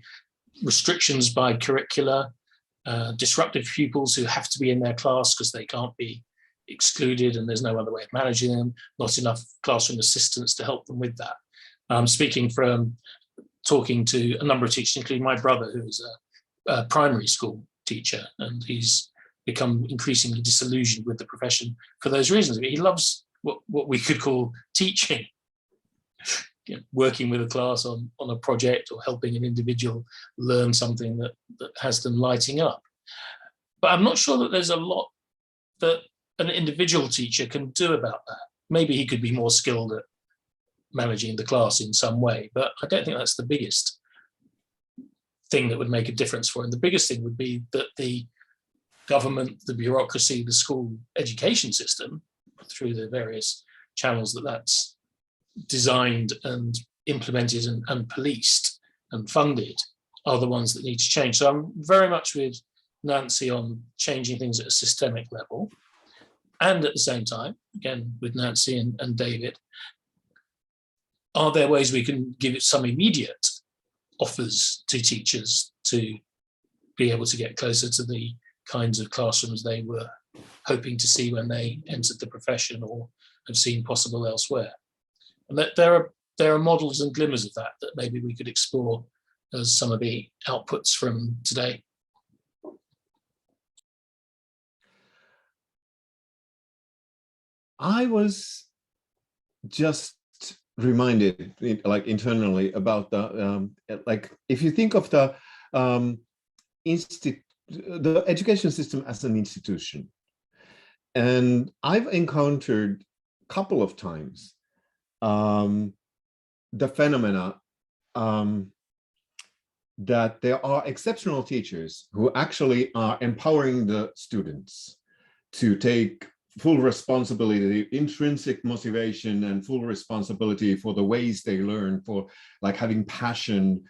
Speaker 3: restrictions by curricula, disruptive pupils who have to be in their class because they can't be excluded and there's no other way of managing them, not enough classroom assistants to help them with that. I'm speaking from talking to a number of teachers, including my brother, who is a primary school teacher, and he's become increasingly disillusioned with the profession for those reasons. He loves what we could call teaching, working with a class on a project or helping an individual learn something that has them lighting up. But I'm not sure that there's a lot that an individual teacher can do about that. Maybe he could be more skilled at managing the class in some way, but I don't think that's the biggest thing that would make a difference for him. The biggest thing would be that the government, the bureaucracy, the school education system, through the various channels that's designed and implemented and policed and funded, are the ones that need to change. So I'm very much with Nancy on changing things at a systemic level. And at the same time, again, with Nancy and David, are there ways we can give it some immediate offers to teachers to be able to get closer to the kinds of classrooms they were hoping to see when they entered the profession or have seen possible elsewhere? And that there are models and glimmers of that maybe we could explore as some of the outputs from today.
Speaker 1: I was just reminded, like internally, about the like if you think of the education system as an institution, and I've encountered a couple of times the phenomena that there are exceptional teachers who actually are empowering the students to take full responsibility, intrinsic motivation, and full responsibility for the ways they learn, for like having passionate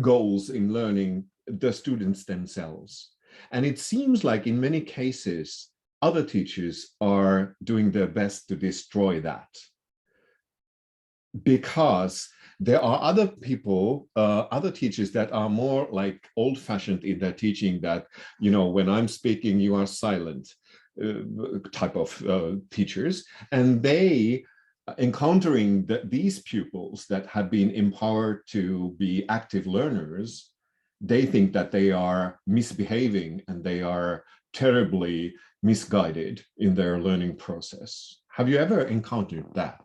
Speaker 1: goals in learning, the students themselves. And it seems like in many cases, other teachers are doing their best to destroy that, because there are other people, other teachers that are more like old-fashioned in their teaching, that, you know, when I'm speaking, you are silent, type of teachers. And they, encountering these pupils that have been empowered to be active learners, they think that they are misbehaving and they are terribly misguided in their learning process. Have you ever encountered that?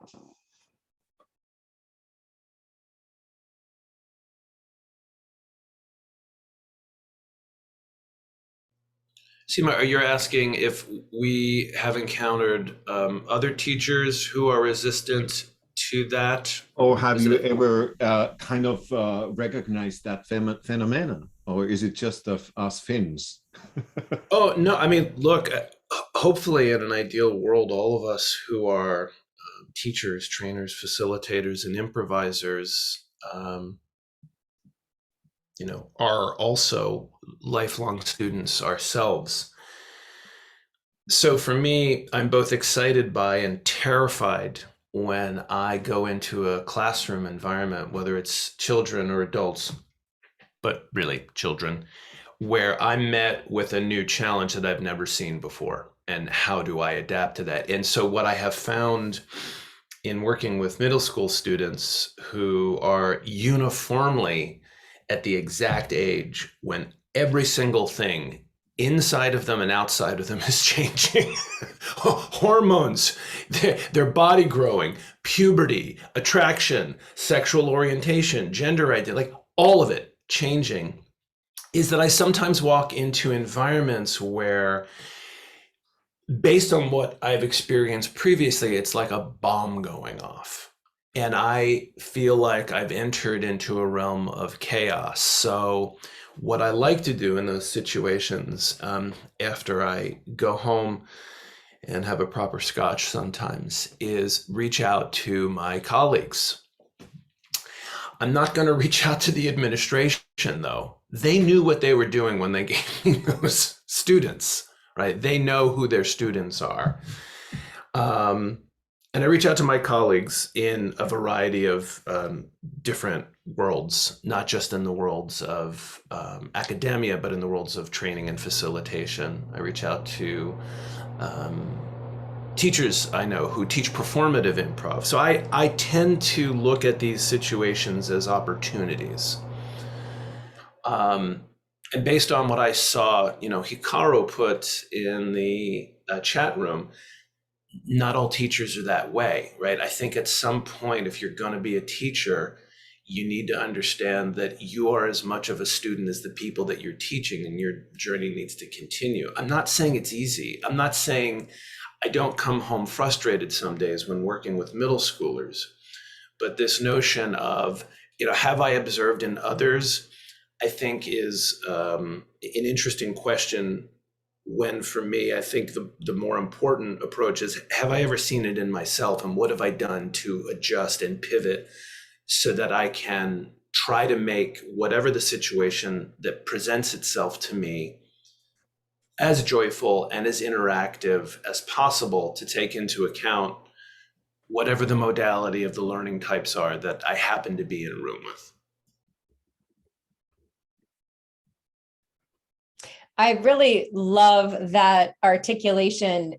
Speaker 4: Seema, you're asking if we have encountered other teachers who are resistant to that?
Speaker 1: Or have you ever kind of recognized that phenomenon? Or is it just of us Finns?
Speaker 4: Oh, no, I mean, look, hopefully in an ideal world, all of us who are teachers, trainers, facilitators, and improvisers, you know, are also lifelong students ourselves. So for me, I'm both excited by and terrified when I go into a classroom environment, whether it's children or adults, but really children, where I'm met with a new challenge that I've never seen before. And how do I adapt to that? And so what I have found in working with middle school students who are uniformly at the exact age when every single thing inside of them and outside of them is changing. Hormones, their body growing, puberty, attraction, sexual orientation, gender identity, like all of it changing, is that I sometimes walk into environments where, based on what I've experienced previously, it's like a bomb going off. And I feel like I've entered into a realm of chaos. So what I like to do in those situations, after I go home and have a proper scotch sometimes, is reach out to my colleagues. I'm not going to reach out to the administration, though. They knew what they were doing when they gave me those students, right? They know who their students are. And I reach out to my colleagues in a variety of different worlds, not just in the worlds of academia, but in the worlds of training and facilitation. I reach out to teachers I know who teach performative improv. So I tend to look at these situations as opportunities. And based on what I saw, Hikaru put in the chat room, not all teachers are that way, right? I think at some point, if you're going to be a teacher, you need to understand that you are as much of a student as the people that you're teaching, and your journey needs to continue. I'm not saying it's easy. I'm not saying I don't come home frustrated some days when working with middle schoolers, but this notion of, have I observed in others, I think is an interesting question. When for me, I think the more important approach is, have I ever seen it in myself, and what have I done to adjust and pivot so that I can try to make whatever the situation that presents itself to me as joyful and as interactive as possible, to take into account whatever the modality of the learning types are that I happen to be in a room with.
Speaker 5: I really love that articulation,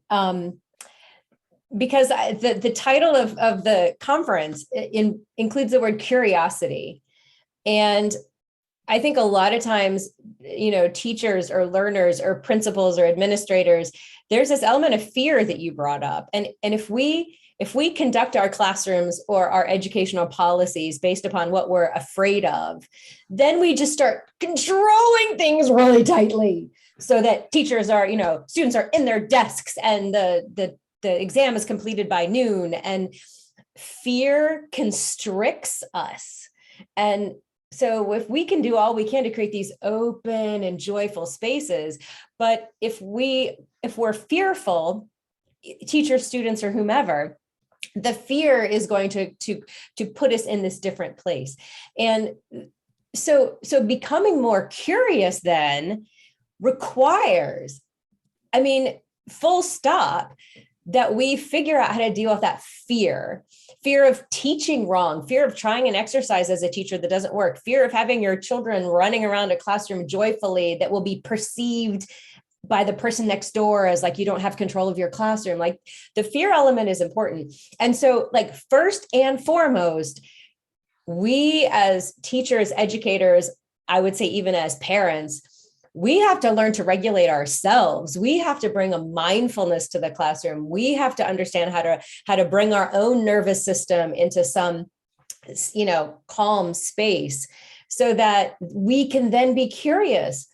Speaker 5: because the title of the conference includes the word curiosity. And I think a lot of times, teachers or learners or principals or administrators, there's this element of fear that you brought up. And if we conduct our classrooms or our educational policies based upon what we're afraid of, then we just start controlling things really tightly so that teachers are, students are in their desks and the exam is completed by noon, and fear constricts us. And so if we can do all we can to create these open and joyful spaces, but if we're fearful, teachers, students, or whomever, the fear is going to put us in this different place. And so becoming more curious then requires, full stop, that we figure out how to deal with that fear of teaching wrong, fear of trying an exercise as a teacher that doesn't work, fear of having your children running around a classroom joyfully that will be perceived by the person next door as like you don't have control of your classroom. Like, the fear element is important. And so, like, first and foremost, we as teachers, educators, I would say even as parents, we have to learn to regulate ourselves. We have to bring a mindfulness to the classroom. We have to understand how to bring our own nervous system into some, calm space, so that we can then be curious.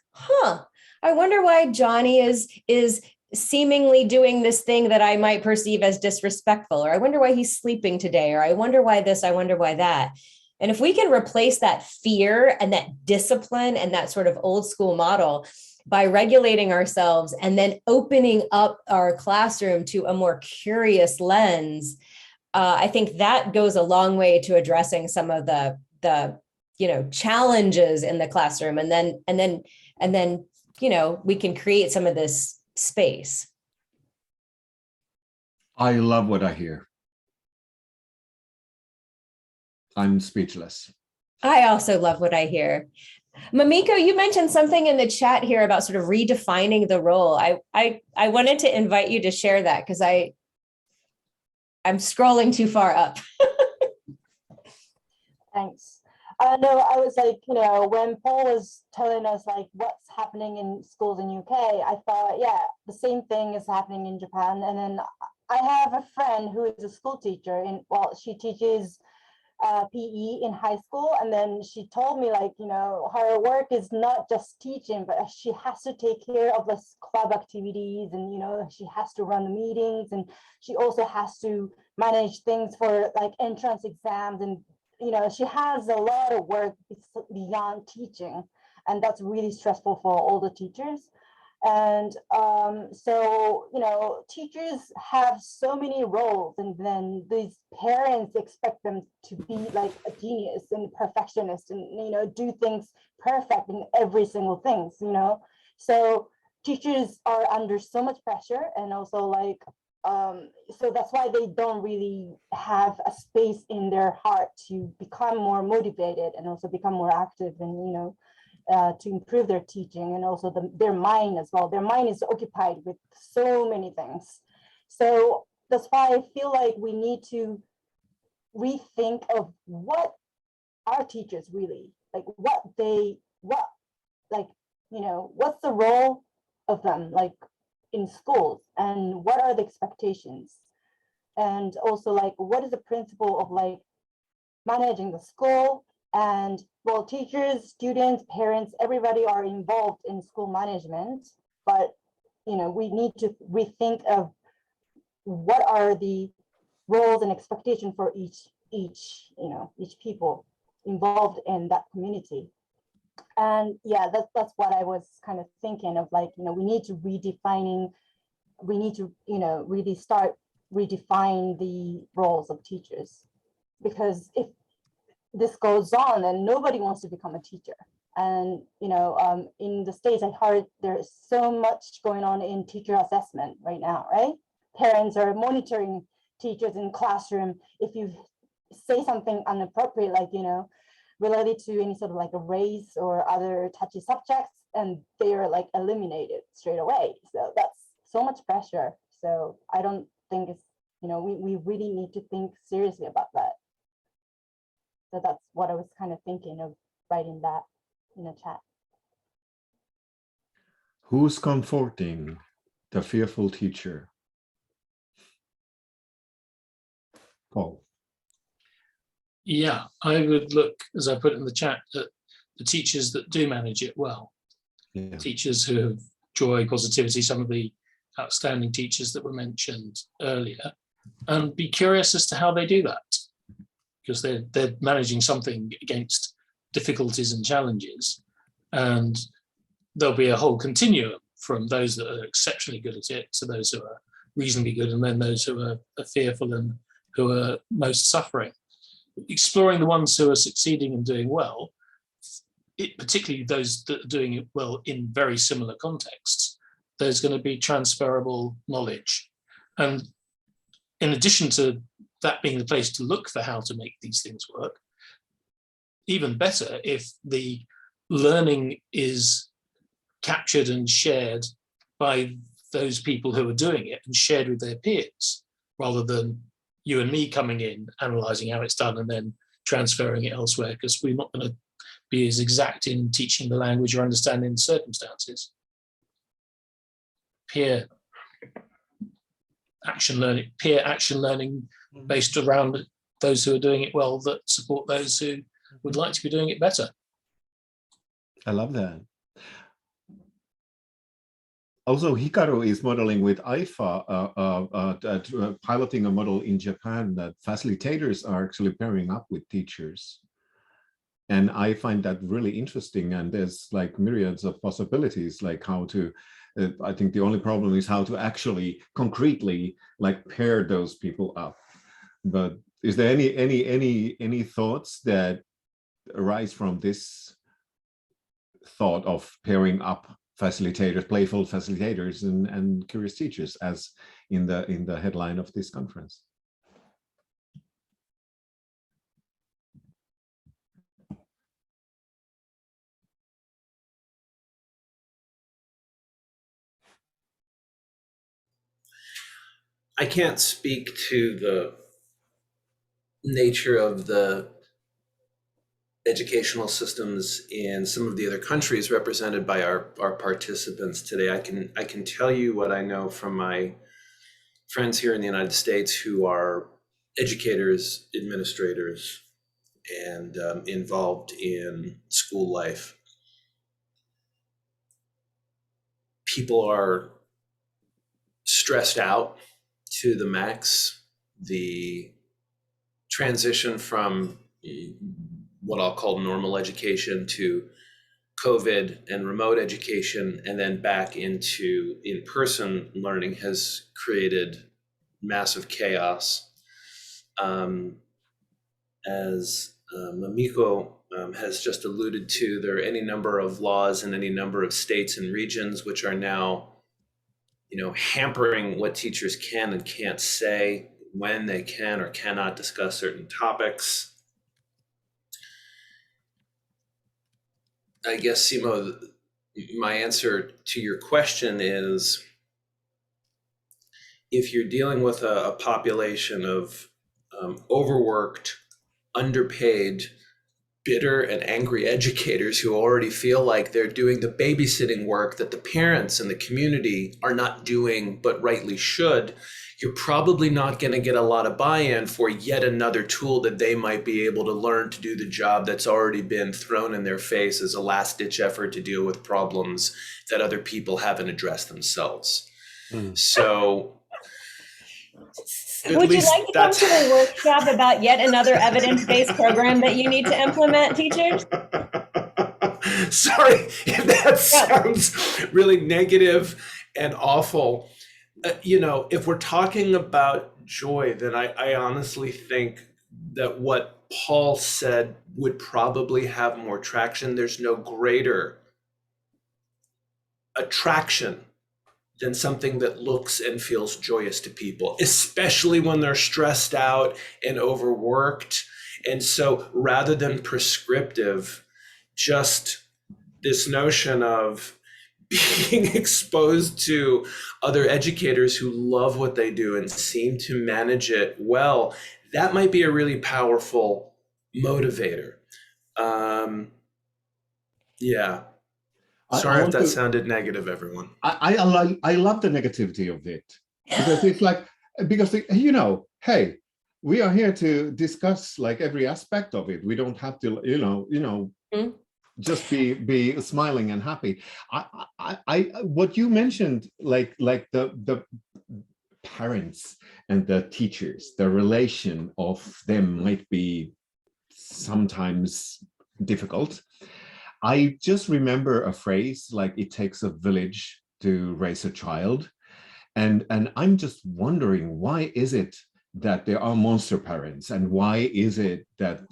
Speaker 5: I wonder why Johnny is seemingly doing this thing that I might perceive as disrespectful, or I wonder why he's sleeping today, or I wonder why this, I wonder why that. And if we can replace that fear and that discipline and that sort of old school model by regulating ourselves and then opening up our classroom to a more curious lens, I think that goes a long way to addressing some of the challenges in the classroom. And then we can create some of this space.
Speaker 1: I love what I hear. I'm speechless.
Speaker 5: I also love what I hear. Mamiko, you mentioned something in the chat here about sort of redefining the role. I wanted to invite you to share that, because I'm scrolling too far up.
Speaker 6: Thanks. No, I was like, when Paul was telling us like what's happening in schools in UK, I thought, yeah, the same thing is happening in Japan. And then I have a friend who is a school teacher she teaches PE in high school, and then she told me like, her work is not just teaching, but she has to take care of the club activities, and she has to run the meetings, and she also has to manage things for like entrance exams, and she has a lot of work beyond teaching, and that's really stressful for all the teachers. And so, you know, teachers have so many roles, and then these parents expect them to be like a genius and perfectionist and, you know, do things perfect in every single thing, you know. So teachers are under so much pressure, and also like, so that's why they don't really have a space in their heart to become more motivated and also become more active and, you know, to improve their teaching, and also their mind as well. Their mind is occupied with so many things. So that's why I feel like we need to rethink of what our teachers really, like what, like, you know, what's the role of them, like in schools, and what are the expectations? And also like, what is the principle of like managing the school? And well, teachers, students, parents, everybody are involved in school management, but, you know, we need to rethink of what are the roles and expectations for each, you know, each people involved in that community. And yeah, that's what I was kind of thinking of, like, you know, we need to you know, really start redefine the roles of teachers, because if this goes on and nobody wants to become a teacher. And, you know, in the States, I heard there's so much going on in teacher assessment right now, right? Parents are monitoring teachers in classroom. If you say something inappropriate, like, you know, related to any sort of like a race or other touchy subjects, and they're like eliminated straight away. So that's so much pressure. So I don't think it's, you know, we really need to think seriously about that. So that's what I was kind of thinking of writing that in a chat.
Speaker 1: Who's comforting the fearful teacher? Paul.
Speaker 3: Yeah, I would look, as I put in the chat, at the teachers that do manage it well.
Speaker 1: Yeah.
Speaker 3: Teachers who have joy, positivity, some of the outstanding teachers that were mentioned earlier, and be curious as to how they do that, because they're managing something against difficulties and challenges, and there'll be a whole continuum from those that are exceptionally good at it to those who are reasonably good, and then those who are fearful and who are most suffering. Exploring the ones who are succeeding and doing well, particularly those that are doing it well in very similar contexts, there's going to be transferable knowledge. And in addition to that being the place to look for how to make these things work, even better if the learning is captured and shared by those people who are doing it and shared with their peers, rather than you and me coming in, analysing how it's done and then transferring it elsewhere, because we're not going to be as exact in teaching the language or understanding the circumstances. Peer action learning based around those who are doing it well, that support those who would like to be doing it better.
Speaker 1: I love that. Also, Hikaru is modeling with IFA, piloting a model in Japan that facilitators are actually pairing up with teachers. And I find that really interesting. And there's like myriads of possibilities, like how to, I think the only problem is how to actually concretely like pair those people up. But is there any thoughts that arise from this thought of pairing up facilitators, playful facilitators, and curious teachers, as in the headline of this conference?
Speaker 4: I can't speak to the nature of the educational systems in some of the other countries represented by our participants today. I can tell you what I know from my friends here in the United States who are educators, administrators, and involved in school life. People are stressed out to the max. The transition from what I'll call normal education to COVID and remote education, and then back into in-person learning has created massive chaos. As Mamiko has just alluded to, there are any number of laws in any number of states and regions which are now, hampering what teachers can and can't say, when they can or cannot discuss certain topics. I guess, Simo, my answer to your question is, if you're dealing with a population of overworked, underpaid, bitter and angry educators who already feel like they're doing the babysitting work that the parents and the community are not doing but rightly should, you're probably not going to get a lot of buy-in for yet another tool that they might be able to learn to do the job that's already been thrown in their face as a last-ditch effort to deal with problems that other people haven't addressed themselves. So
Speaker 5: would you like to come to a workshop about yet another evidence-based program that you need to implement, teachers?
Speaker 4: Sorry if that sounds really negative and awful. If we're talking about joy, then I honestly think that what Paul said would probably have more traction. There's no greater attraction than something that looks and feels joyous to people, especially when they're stressed out and overworked. And so rather than prescriptive, just this notion of being exposed to other educators who love what they do and seem to manage it well, that might be a really powerful motivator. Yeah. Sorry if that sounded negative, everyone.
Speaker 1: I love the negativity of it, because it's like, hey, we are here to discuss like every aspect of it. We don't have to, just be smiling and happy. What you mentioned, like the parents and the teachers, the relation of them might be sometimes difficult. I just remember a phrase like, it takes a village to raise a child. And I'm just wondering, why is it that there are monster parents, and why is it that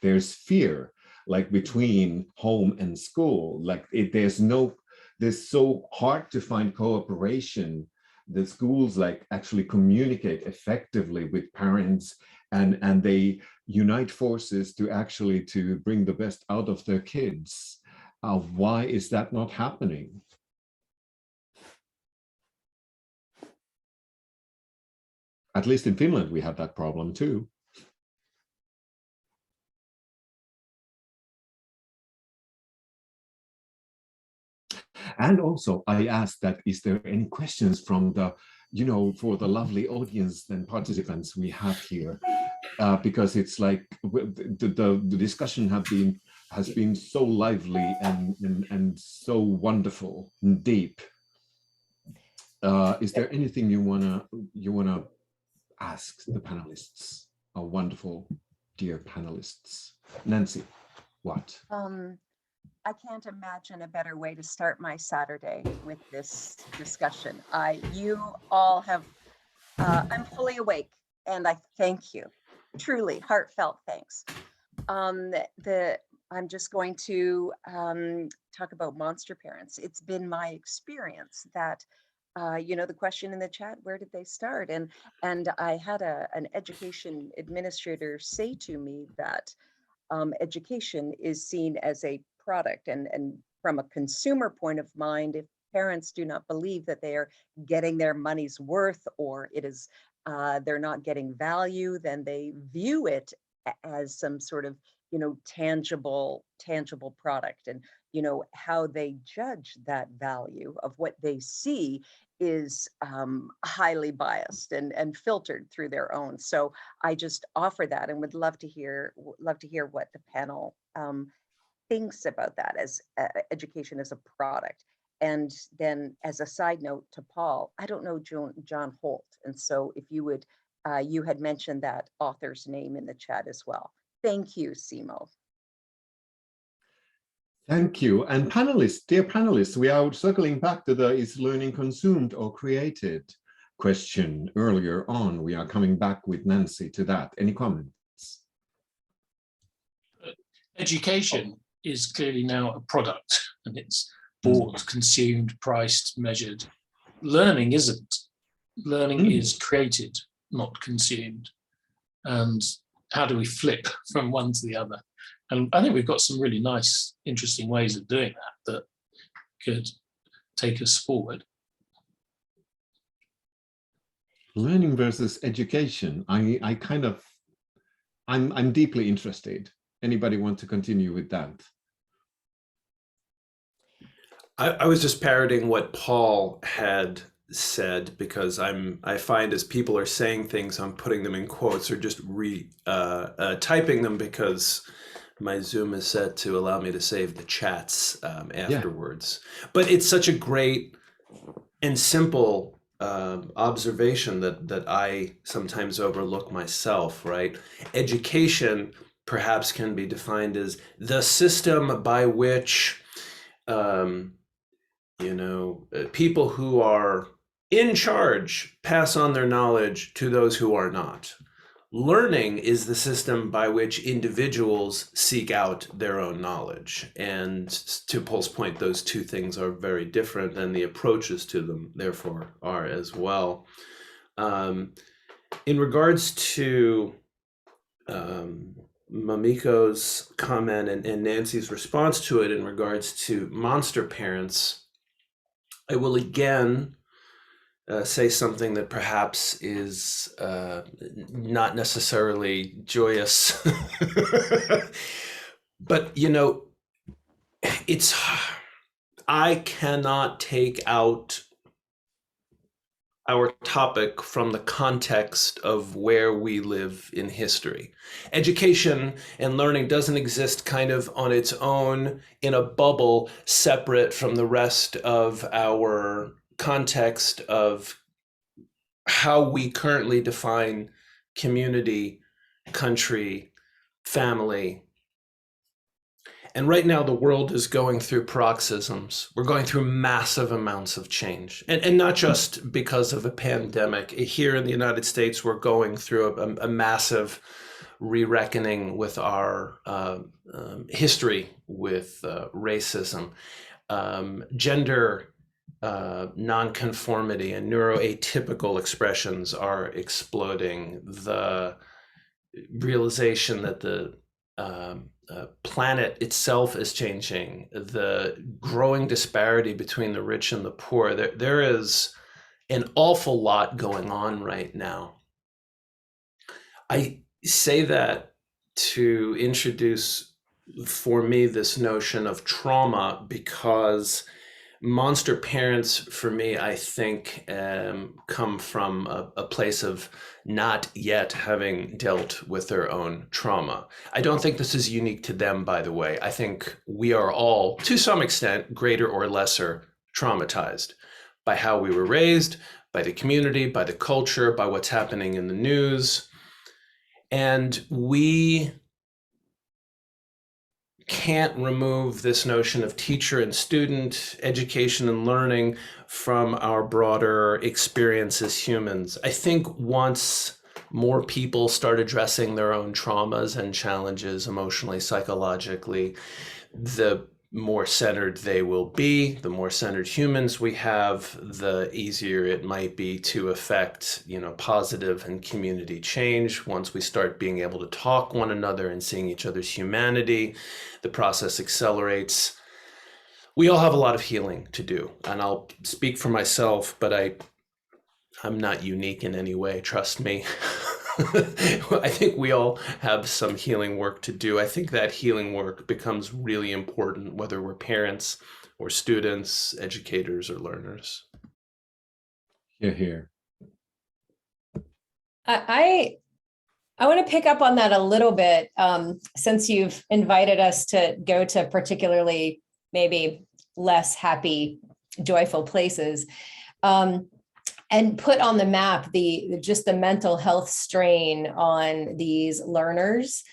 Speaker 1: there's fear, like between home and school? Like there's so hard to find cooperation. The schools like actually communicate effectively with parents, and they unite forces to bring the best out of their kids. Why is that not happening? At least in Finland, we have that problem too. And also, I asked that, is there any questions from the, for the lovely audience and participants we have here? Because it's like the discussion has been so lively and so wonderful and deep. Is there anything you wanna ask the panelists, our wonderful dear panelists? Nancy, what?
Speaker 7: I can't imagine a better way to start my Saturday with this discussion. You all have, I'm fully awake, and I thank you. Truly, heartfelt thanks. I'm just going to talk about monster parents. It's been my experience that, the question in the chat, where did they start? And I had an education administrator say to me that education is seen as a product, and from a consumer point of mind, if parents do not believe that they are getting their money's worth, or it is they're not getting value, then they view it as some sort of tangible product. And how they judge that value of what they see is highly biased and filtered through their own. So I just offer that, and would love to hear what the panel thinks about that as education as a product. And then, as a side note to Paul, I don't know John Holt, and so if you would, you had mentioned that author's name in the chat as well. Thank you, Simo.
Speaker 1: Thank you. And panelists, dear panelists, we are circling back to the is learning consumed or created question earlier on. We are coming back with Nancy to that. Any comments?
Speaker 3: Education is clearly now a product, and it's bought, consumed, priced, measured. Learning isn't. Learning is created, not consumed. And how do we flip from one to the other? And I think we've got some really nice, interesting ways of doing that could take us forward.
Speaker 1: Learning versus education. I'm deeply interested. Anybody want to continue with that?
Speaker 4: I was just parroting what Paul had said, because I find as people are saying things, I'm putting them in quotes or just typing them, because my Zoom is set to allow me to save the chats afterwards. Yeah. But it's such a great and simple observation that I sometimes overlook myself, right? Education perhaps can be defined as the system by which people who are in charge pass on their knowledge to those who are not. Learning is the system by which individuals seek out their own knowledge. And to Paul's point, those two things are very different, and the approaches to them, therefore, are as well. In regards to Mamiko's comment and Nancy's response to it in regards to monster parents, I will again say something that perhaps is not necessarily joyous, but I cannot take out our topic from the context of where we live in history. Education and learning doesn't exist kind of on its own in a bubble separate from the rest of our context of how we currently define community, country, family. And right now, the world is going through paroxysms. We're going through massive amounts of change. And not just because of a pandemic. Here in the United States, we're going through a massive re-reckoning with our history with racism, gender nonconformity and neuroatypical expressions are exploding. The realization that the planet itself is changing, the growing disparity between the rich and the poor. There is an awful lot going on right now. I say that to introduce for me this notion of trauma, because monster parents, for me, I think, come from a place of not yet having dealt with their own trauma. I don't think this is unique to them, by the way. I think we are all, to some extent, greater or lesser, traumatized by how we were raised, by the community, by the culture, by what's happening in the news. And we can't remove this notion of teacher and student, education and learning from our broader experience as humans. I think once more people start addressing their own traumas and challenges emotionally, psychologically, the more centered they will be, the more centered humans we have, the easier it might be to affect, positive and community change. Once we start being able to talk one another and seeing each other's humanity, the process accelerates. We all have a lot of healing to do, and I'll speak for myself, but I'm not unique in any way, trust me. I think we all have some healing work to do. I think that healing work becomes really important, whether we're parents or students, educators or learners.
Speaker 1: Here.
Speaker 5: I want to pick up on that a little bit, since you've invited us to go to particularly maybe less happy, joyful places. And put on the map just the mental health strain on these learners.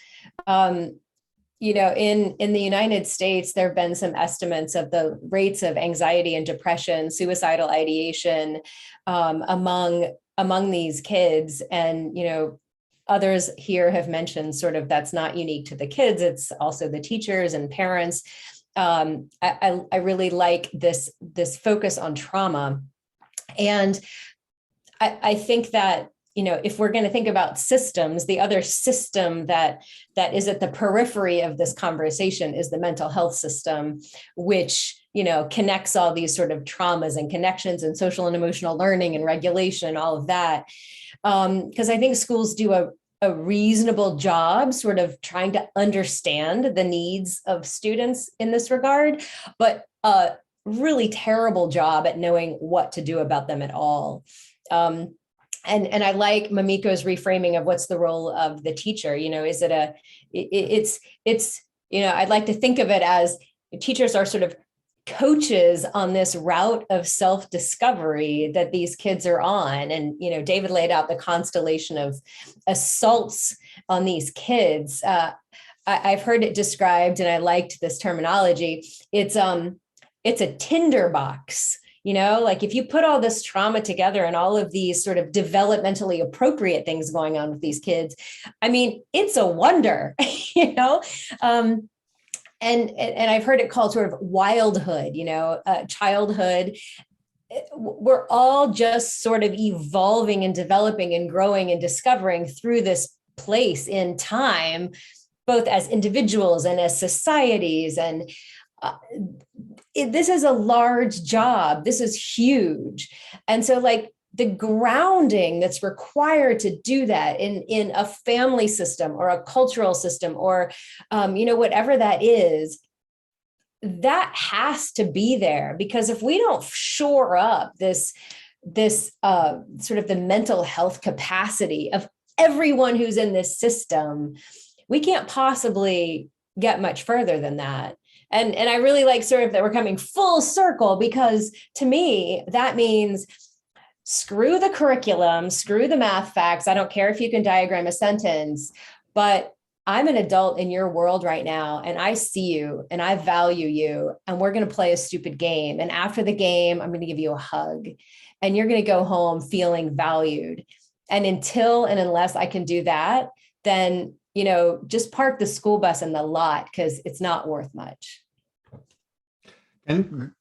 Speaker 5: in the United States, there have been some estimates of the rates of anxiety and depression, suicidal ideation among these kids. And, others here have mentioned sort of that's not unique to the kids. It's also the teachers and parents. I really like this focus on trauma. And I think that, if we're going to think about systems, the other system that is at the periphery of this conversation is the mental health system, which, connects all these sort of traumas and connections and social and emotional learning and regulation, all of that. Because I think schools do a reasonable job sort of trying to understand the needs of students in this regard, but a really terrible job at knowing what to do about them at all. And I like Mamiko's reframing of what's the role of the teacher. Is it it's I'd like to think of it as teachers are sort of coaches on this route of self-discovery that these kids are on. And, David laid out the constellation of assaults on these kids. I've heard it described, and I liked this terminology. It's a tinderbox. Like if you put all this trauma together and all of these sort of developmentally appropriate things going on with these kids, I mean, it's a wonder, And I've heard it called sort of wildhood, childhood. We're all just sort of evolving and developing and growing and discovering through this place in time, both as individuals and as societies. And this is a large job. This is huge. And so the grounding that's required to do that in a family system or a cultural system or, whatever that is, that has to be there. Because if we don't shore up this sort of the mental health capacity of everyone who's in this system, we can't possibly get much further than that. And I really like sort of that we're coming full circle, because to me, that means screw the curriculum, screw the math facts. I don't care if you can diagram a sentence, but I'm an adult in your world right now, and I see you and I value you, and we're going to play a stupid game. And after the game, I'm going to give you a hug, and you're going to go home feeling valued. And until and unless I can do that, then, just park the school bus in the lot, because it's not worth much.
Speaker 1: And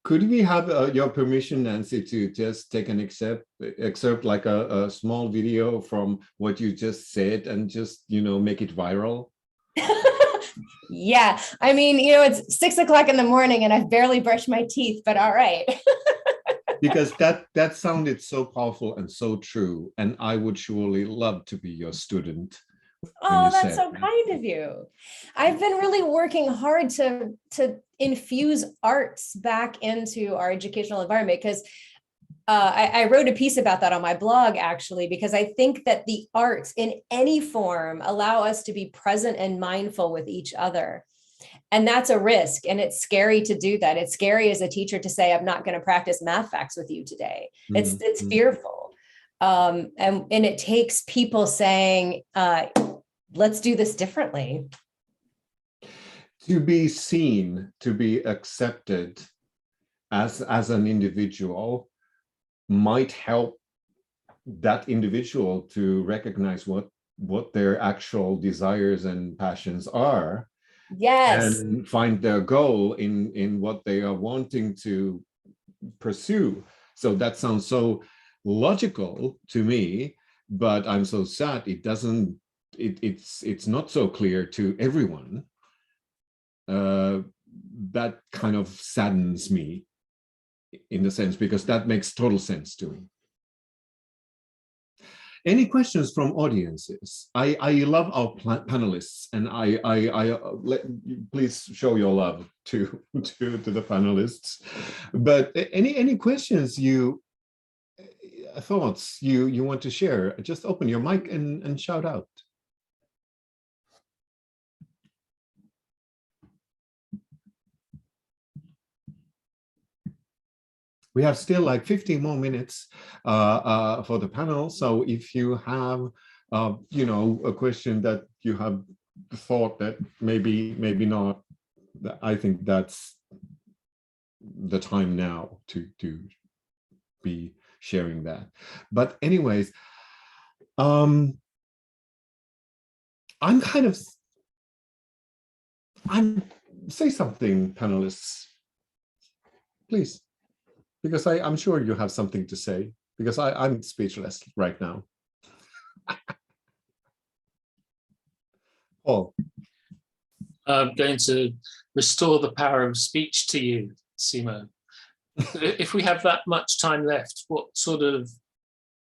Speaker 1: could we have your permission, Nancy, to just take an excerpt like a small video from what you just said and just, make it viral?
Speaker 5: Yeah. I mean, it's 6 o'clock in the morning and I've barely brushed my teeth, but all right.
Speaker 1: Because that sounded so powerful and so true. And I would surely love to be your student.
Speaker 5: Oh, that's so kind of you. I've been really working hard to infuse arts back into our educational environment, because I wrote a piece about that on my blog, actually, because I think that the arts in any form allow us to be present and mindful with each other. And that's a risk. And it's scary to do that. It's scary as a teacher to say, I'm not going to practice math facts with you today. It's fearful. And it takes people saying, let's do this differently.
Speaker 1: To be seen, to be accepted as an individual might help that individual to recognize what their actual desires and passions are.
Speaker 5: Yes.
Speaker 1: And find their goal in what they are wanting to pursue. So that sounds so logical to me, but I'm so sad it doesn't, it's not so clear to everyone. That kind of saddens me in the sense, because that makes total sense to me. Any questions from audiences? I love our panelists, and please show your love to the panelists. But any questions, thoughts you want to share? Just open your mic and shout out. We have still like 15 more minutes for the panel. So if you have, a question that you have thought that maybe not. I think that's the time now to be sharing that. But anyways, I'm say something, panelists, please, because I'm sure you have something to say, because I'm speechless right now. Paul.
Speaker 3: I'm going to restore the power of speech to you, Simo. If we have that much time left, what sort of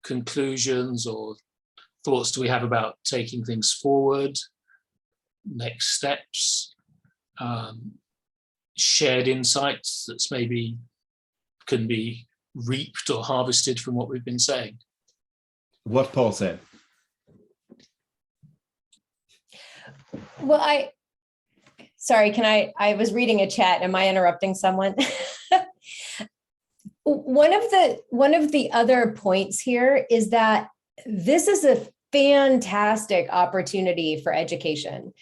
Speaker 3: conclusions or thoughts do we have about taking things forward, next steps, shared insights that's maybe can be reaped or harvested from what we've been saying?
Speaker 1: What Paul said.
Speaker 5: Well, sorry, I was reading a chat. Am I interrupting someone? One of the other points here is that this is a fantastic opportunity for education,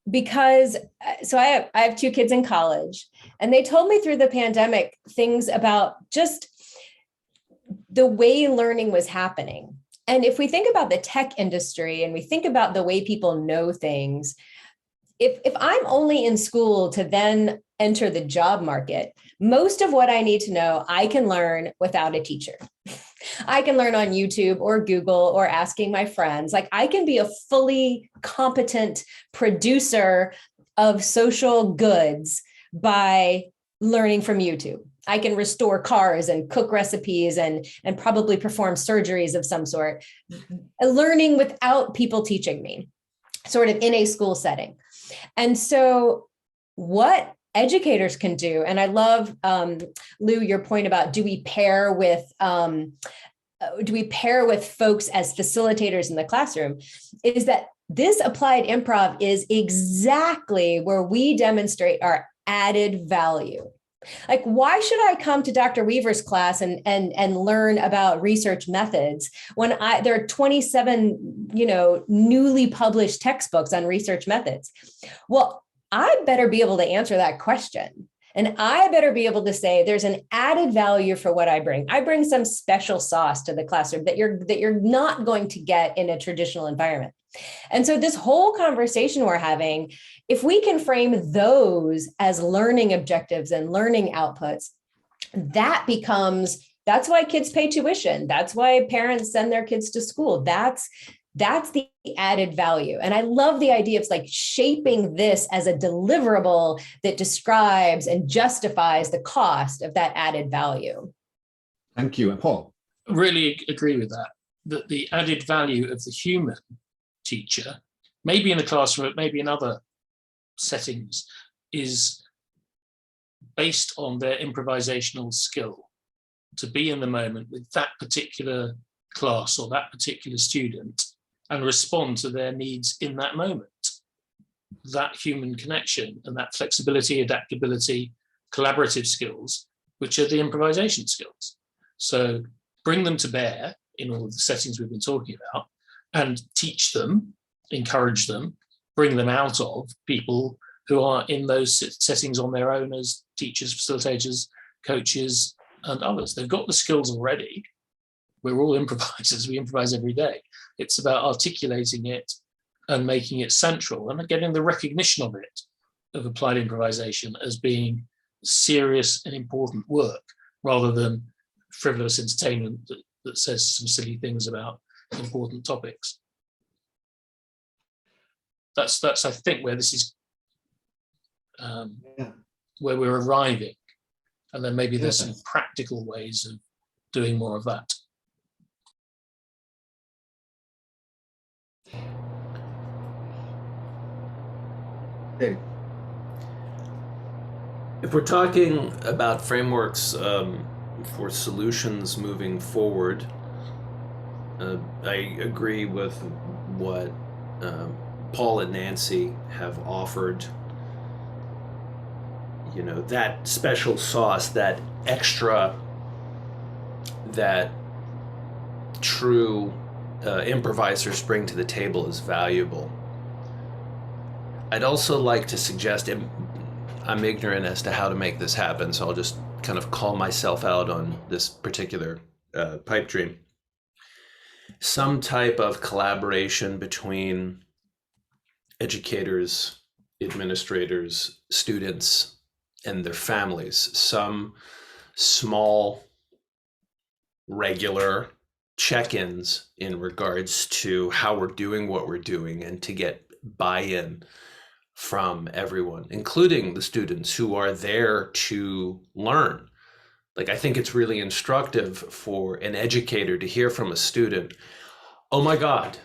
Speaker 5: because I have two kids in college, and they told me through the pandemic things about just the way learning was happening. And if we think about the tech industry and we think about the way people know things, if I'm only in school to then enter the job market, most of what I need to know, I can learn without a teacher. I can learn on YouTube or Google or asking my friends. Like, I can be a fully competent producer of social goods by learning from YouTube. I can restore cars and cook recipes and probably perform surgeries of some sort, learning without people teaching me, sort of in a school setting. And so what educators can do, and I love, Lou, your point about do we pair with folks as facilitators in the classroom, is that this applied improv is exactly where we demonstrate our added value. Like, why should I come to Dr. Weaver's class and learn about research methods when there are 27, newly published textbooks on research methods? Well, I better be able to answer that question. And I better be able to say there's an added value for what I bring. I bring some special sauce to the classroom that you're not going to get in a traditional environment. And so this whole conversation we're having, if we can frame those as learning objectives and learning outputs, that's why kids pay tuition. That's why parents send their kids to school. That's the added value. And I love the idea of like shaping this as a deliverable that describes and justifies the cost of that added value.
Speaker 1: Thank you. And Paul?
Speaker 3: Really agree with that, that the added value of the human teacher, maybe in the classroom, maybe in other settings, is based on their improvisational skill to be in the moment with that particular class or that particular student and respond to their needs in that moment. That human connection and that flexibility, adaptability, collaborative skills, which are the improvisation skills. So bring them to bear in all of the settings we've been talking about, and teach them, encourage them, bring them out of people who are in those settings on their own as teachers, facilitators, coaches, and others. They've got the skills already. We're all improvisers. We improvise every day. It's about articulating it and making it central and getting the recognition of it, of applied improvisation, as being serious and important work rather than frivolous entertainment that says some silly things about important topics. That's I think where this is, where we're arriving, and then maybe there's some practical ways of doing more of that.
Speaker 1: Okay.
Speaker 4: If we're talking about frameworks for solutions moving forward, I agree with what Paul and Nancy have offered. That special sauce, that extra, that true improvisers bring to the table is valuable. I'd also like to suggest, I'm ignorant as to how to make this happen, so I'll just kind of call myself out on this particular pipe dream. Some type of collaboration between educators, administrators, students, and their families. Some small, regular check-ins in regards to how we're doing what we're doing, and to get buy-in from everyone, including the students who are there to learn. Like, I think it's really instructive for an educator to hear from a student, oh my God,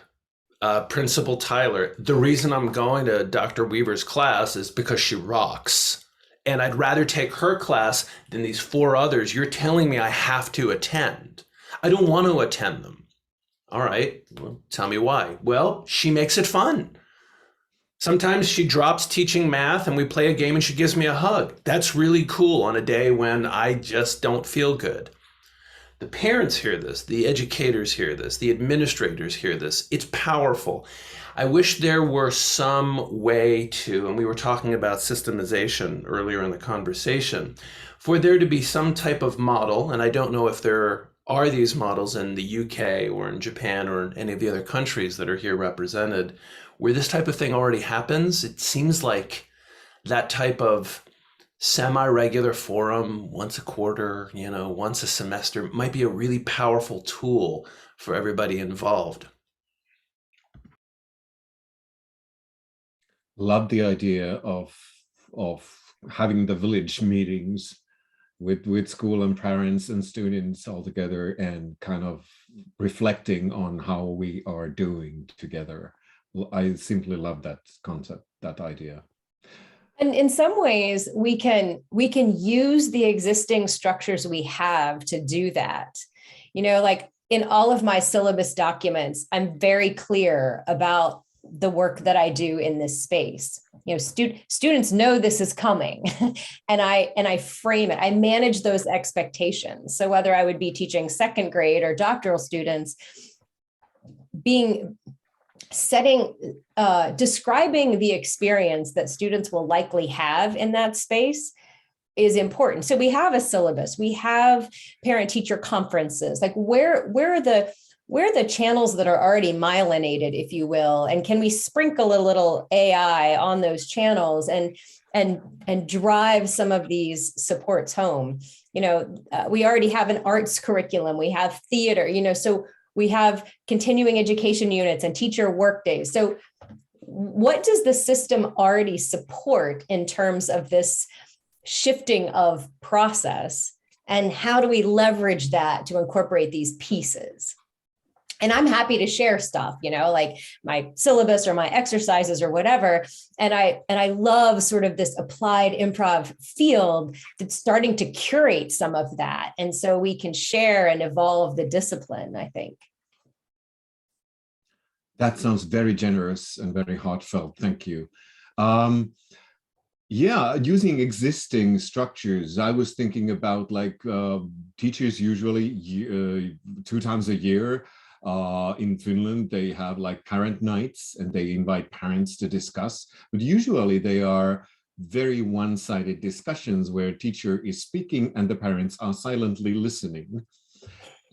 Speaker 4: Principal Tyler, the reason I'm going to Dr. Weaver's class is because she rocks. And I'd rather take her class than these 4 others you're telling me I have to attend. I don't want to attend them. All right, well, tell me why. Well, she makes it fun. Sometimes she drops teaching math and we play a game and she gives me a hug. That's really cool on a day when I just don't feel good. The parents hear this, the educators hear this, the administrators hear this. It's powerful. I wish there were some way to, and we were talking about systemization earlier in the conversation, for there to be some type of model, and I don't know if there are these models in the UK or in Japan or in any of the other countries that are here represented, where this type of thing already happens. It seems like that type of semi-regular forum once a quarter, once a semester might be a really powerful tool for everybody involved.
Speaker 1: Love the idea of having the village meetings with school and parents and students all together, and kind of reflecting on how we are doing together. I simply love that concept, that idea.
Speaker 5: And in some ways, we can use the existing structures we have to do that. Like in all of my syllabus documents, I'm very clear about the work that I do in this space. Students know this is coming, and I frame it. I manage those expectations. So whether I would be teaching second grade or doctoral students, describing the experience that students will likely have in that space is important. So we have a syllabus, we have parent-teacher conferences. Like where are the channels that are already myelinated, if you will, and can we sprinkle a little AI on those channels and drive some of these supports home? We already have an arts curriculum, we have theater, so we have continuing education units and teacher work days. So what does the system already support in terms of this shifting of process? And how do we leverage that to incorporate these pieces? And I'm happy to share stuff, like my syllabus or my exercises or whatever. And I love sort of this applied improv field that's starting to curate some of that. And so we can share and evolve the discipline, I think.
Speaker 1: That sounds very generous and very heartfelt. Thank you. Yeah, using existing structures, I was thinking about like teachers usually 2 times a year. In Finland, they have like parent nights and they invite parents to discuss, but usually they are very one-sided discussions where teacher is speaking and the parents are silently listening.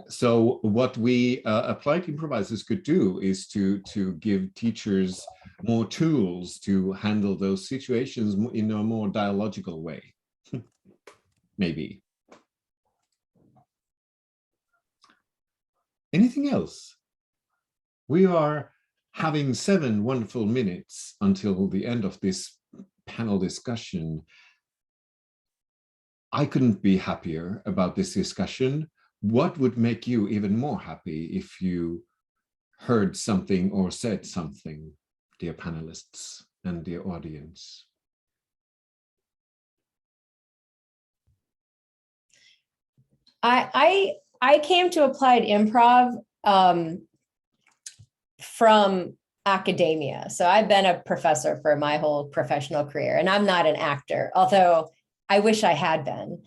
Speaker 1: So what we applied improvisers could do is to give teachers more tools to handle those situations in a more dialogical way, maybe. Anything else? We are having 7 wonderful minutes until the end of this panel discussion. I couldn't be happier about this discussion. What would make you even more happy if you heard something or said something, dear panelists and dear audience?
Speaker 5: I came to applied improv from academia. So I've been a professor for my whole professional career, and I'm not an actor, although I wish I had been.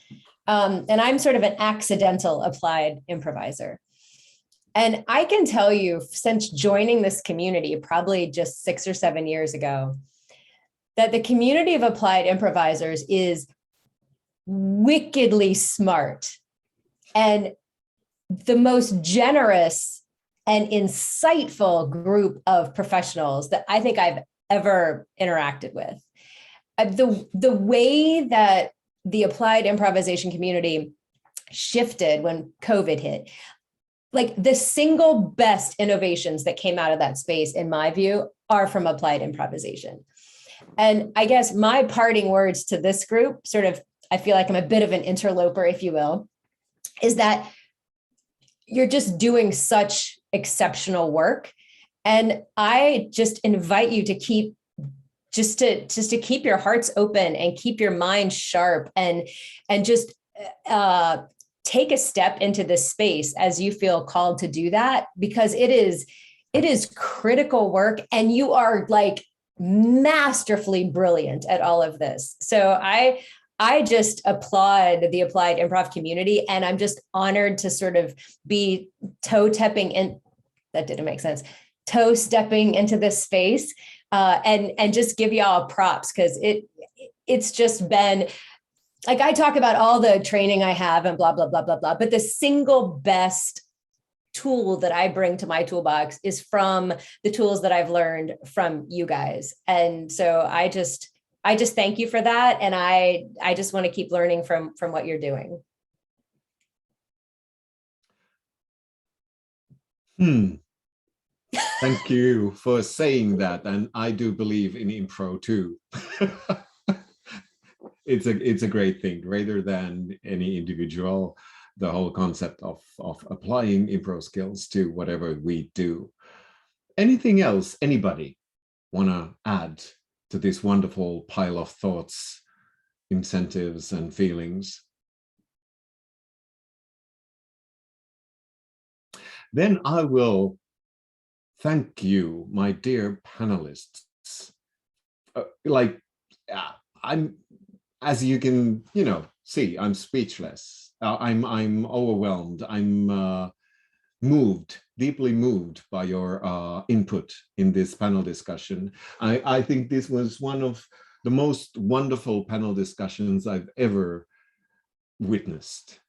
Speaker 5: And I'm sort of an accidental applied improviser. And I can tell you, since joining this community, probably just 6 or 7 years ago, that the community of applied improvisers is wickedly smart and the most generous and insightful group of professionals that I think I've ever interacted with. The way that the applied improvisation community shifted when COVID hit, like the single best innovations that came out of that space, in my view, are from applied improvisation. And I guess my parting words to this group, sort of, I feel like I'm a bit of an interloper, if you will, is that you're just doing such exceptional work. And I just invite you to keep just to keep your hearts open and keep your mind sharp and just take a step into this space as you feel called to do that, because it is critical work and you are like masterfully brilliant at all of this. So I just applaud the applied improv community, and I'm just honored to sort of be toe-stepping in. That didn't make sense. Toe-stepping into this space, and just give y'all props, because it's just been like, I talk about all the training I have and blah blah blah blah blah, but the single best tool that I bring to my toolbox is from the tools that I've learned from you guys, and so I just thank you for that. And I just want to keep learning from what you're doing.
Speaker 1: Thank you for saying that. And I do believe in improv too. It's a great thing, rather than any individual, the whole concept of applying improv skills to whatever we do. Anything else anybody want to add to this wonderful pile of thoughts, incentives, and feelings? Then I will thank you, my dear panelists. I'm, as you can, see, I'm speechless. I'm overwhelmed. I'm moved, deeply moved by your input in this panel discussion. I think this was one of the most wonderful panel discussions I've ever witnessed.